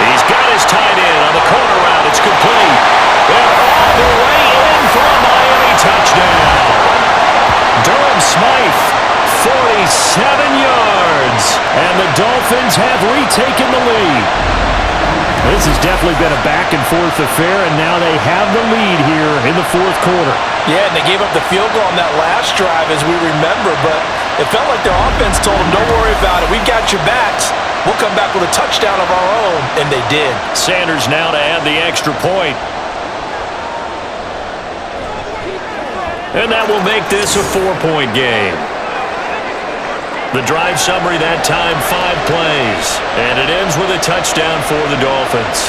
He's got his tight end on the corner route. It's complete. And all the way in for a Miami touchdown. Durham Smythe, 47 yards. And the Dolphins have retaken the lead. This has definitely been a back-and-forth affair, and now they have the lead here in the fourth quarter. Yeah, and they gave up the field goal on that last drive, as we remember, but it felt like their offense told them, don't worry about it. We've got your backs. We'll come back with a touchdown of our own, and they did. Sanders now to add the extra point. And that will make this a 4-point game. The drive summary that time, 5 plays. And it ends with a touchdown for the Dolphins.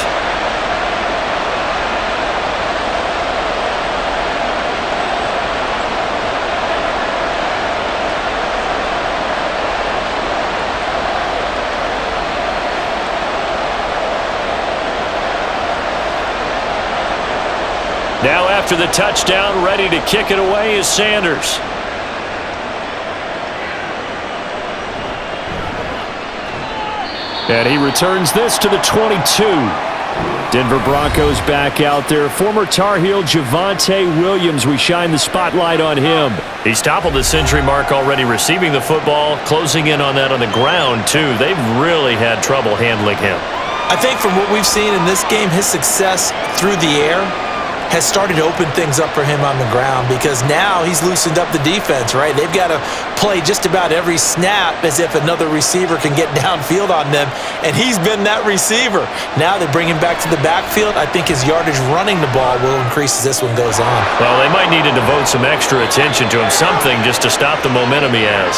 Now after the touchdown, ready to kick it away is Sanders. And he returns this to the 22. Denver Broncos back out there. Former Tar Heel Javonte Williams, we shine the spotlight on him. He's toppled the century mark already receiving the football, closing in on that on the ground too. They've really had trouble handling him. I think from what we've seen in this game, his success through the air has started to open things up for him on the ground because now he's loosened up the defense, right? They've got to play just about every snap as if another receiver can get downfield on them, and he's been that receiver. Now they bring him back to the backfield. I think his yardage running the ball will increase as this one goes on. Well, they might need to devote some extra attention to him, something just to stop the momentum he has.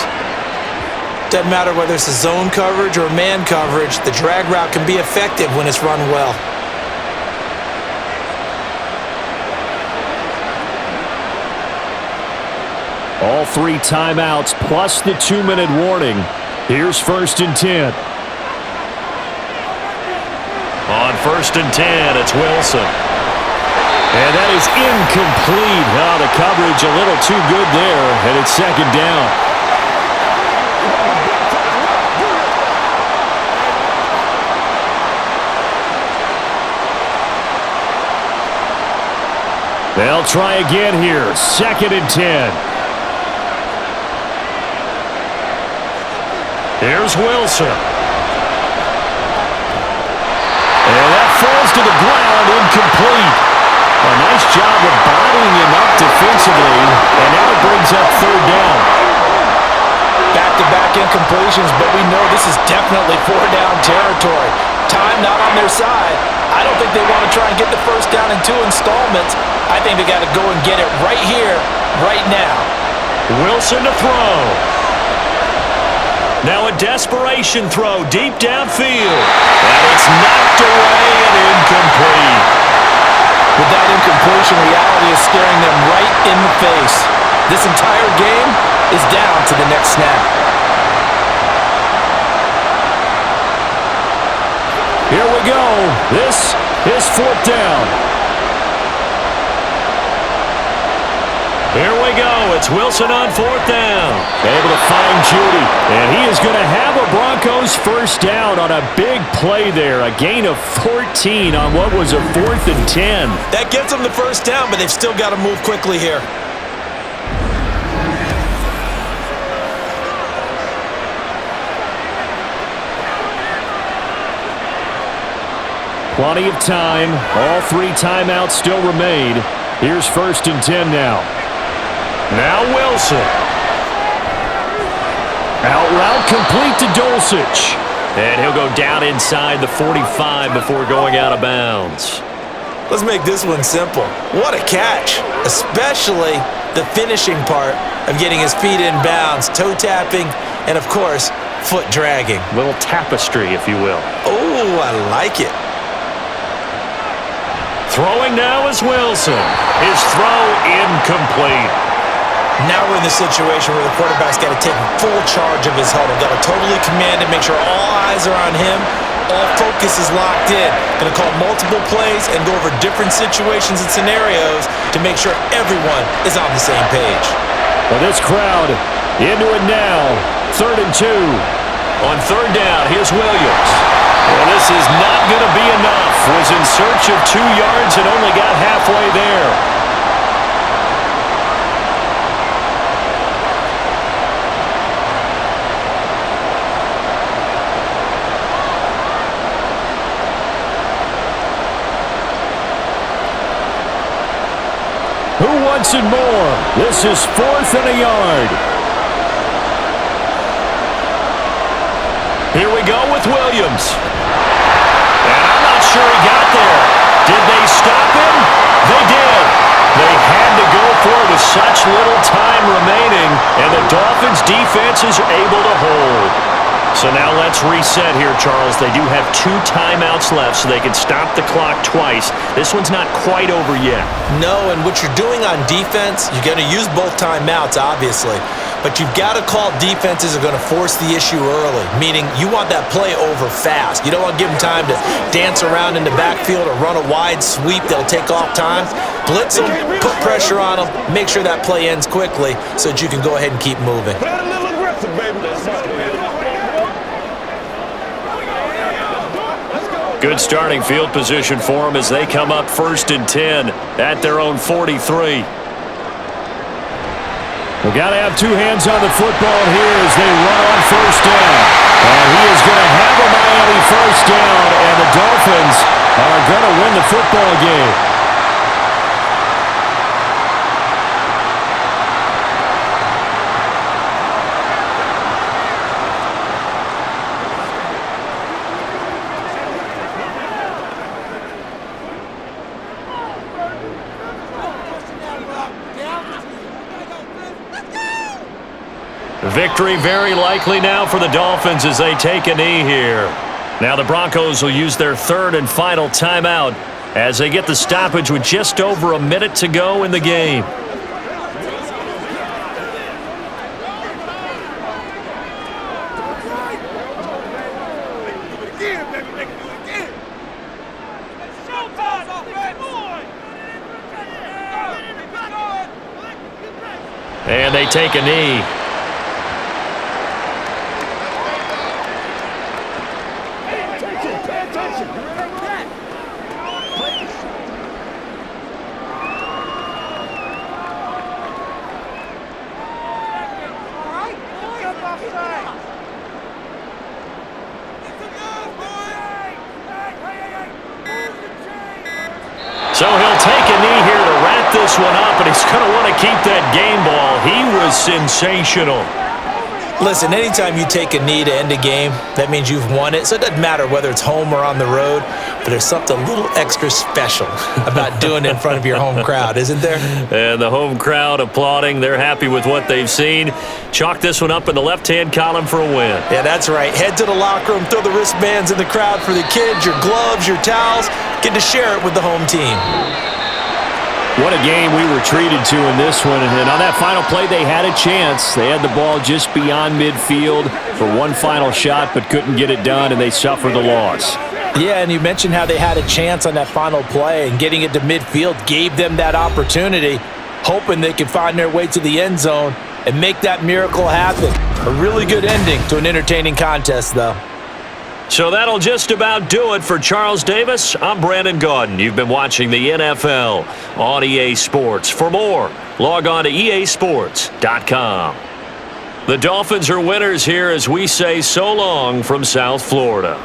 Doesn't matter whether it's a zone coverage or man coverage, the drag route can be effective when it's run well. All 3 timeouts plus the 2-minute warning. Here's 1st and 10. On 1st and 10, it's Wilson. And that is incomplete. Oh, the coverage a little too good there, and it's 2nd down. They'll try again here. 2nd and 10. Here's Wilson. And that falls to the ground, incomplete. A nice job of bodying him up defensively, and now it brings up 3rd down. Back-to-back incompletions, but we know this is definitely 4-down territory. Time not on their side. I don't think they want to try and get the first down in 2 installments. I think they got to go and get it right here, right now. Wilson to throw. Now a desperation throw deep downfield. And it's knocked away and incomplete. With that incompletion, reality is staring them right in the face. This entire game is down to the next snap. Here we go. This is 4th down. Here we go. It's Wilson on 4th down. Able to find Judy. And he is going to have a Broncos first down on a big play there. A gain of 14 on what was a 4th and 10. That gets them the first down, but they've still got to move quickly here. Plenty of time. All 3 timeouts still remain. Here's 1st and 10 now. Now Wilson. Out route complete to Dulcich. And he'll go down inside the 45 before going out of bounds. Let's make this one simple. What a catch, especially the finishing part of getting his feet in bounds, toe tapping, and of course, foot dragging. Little tapestry, if you will. Oh, I like it. Throwing now is Wilson. His throw incomplete. Now we're in the situation where the quarterback's got to take full charge of his huddle. Got to totally command it, make sure all eyes are on him. All focus is locked in. Going to call multiple plays and go over different situations and scenarios to make sure everyone is on the same page. Well, this crowd into it now. 3rd and 2. On 3rd down, here's Williams. Well, this is not going to be enough. Was in search of 2 yards and only got halfway there. Who wants it more? This is 4th and a yard. Here we go with Williams. And I'm not sure he got there. Did they stop him? They did. They had to go for it with such little time remaining, and the Dolphins' defense is able to hold. So now let's reset here, Charles. They do have 2 timeouts left, so they can stop the clock twice. This one's not quite over yet. No, and what you're doing on defense, you're going to use both timeouts, obviously. But you've got to call defenses are going to force the issue early, meaning you want that play over fast. You don't want to give them time to dance around in the backfield or run a wide sweep that'll take off time. Blitz them, put pressure on them, make sure that play ends quickly so that you can go ahead and keep moving. Play a little aggressive, baby. Good starting field position for them as they come up 1st and 10 at their own 43. We've got to have 2 hands on the football here as they run on 1st down. And he is going to have a Miami first down, and the Dolphins are going to win the football game. Victory very likely now for the Dolphins as they take a knee here. Now the Broncos will use their 3rd and final timeout as they get the stoppage with just over a minute to go in the game. And they take a knee. this one up, and he's going to want to keep that game ball. He was sensational. Listen, anytime you take a knee to end a game, that means you've won it. So it doesn't matter whether it's home or on the road, but there's something a little extra special about doing it in front of your home crowd, isn't there? And the home crowd applauding. They're happy with what they've seen. Chalk this one up in the left-hand column for a win. Yeah, that's right. Head to the locker room, throw the wristbands in the crowd for the kids, your gloves, your towels. Get to share it with the home team. What a game we were treated to in this one. And on that final play, they had a chance. They had the ball just beyond midfield for one final shot, but couldn't get it done, and they suffered the loss. Yeah, and you mentioned how they had a chance on that final play, and getting it to midfield gave them that opportunity, hoping they could find their way to the end zone and make that miracle happen. A really good ending to an entertaining contest, though. So that'll just about do it for Charles Davis. I'm Brandon Gaudin. You've been watching the NFL on EA Sports. For more, log on to easports.com. The Dolphins are winners here as we say so long from South Florida.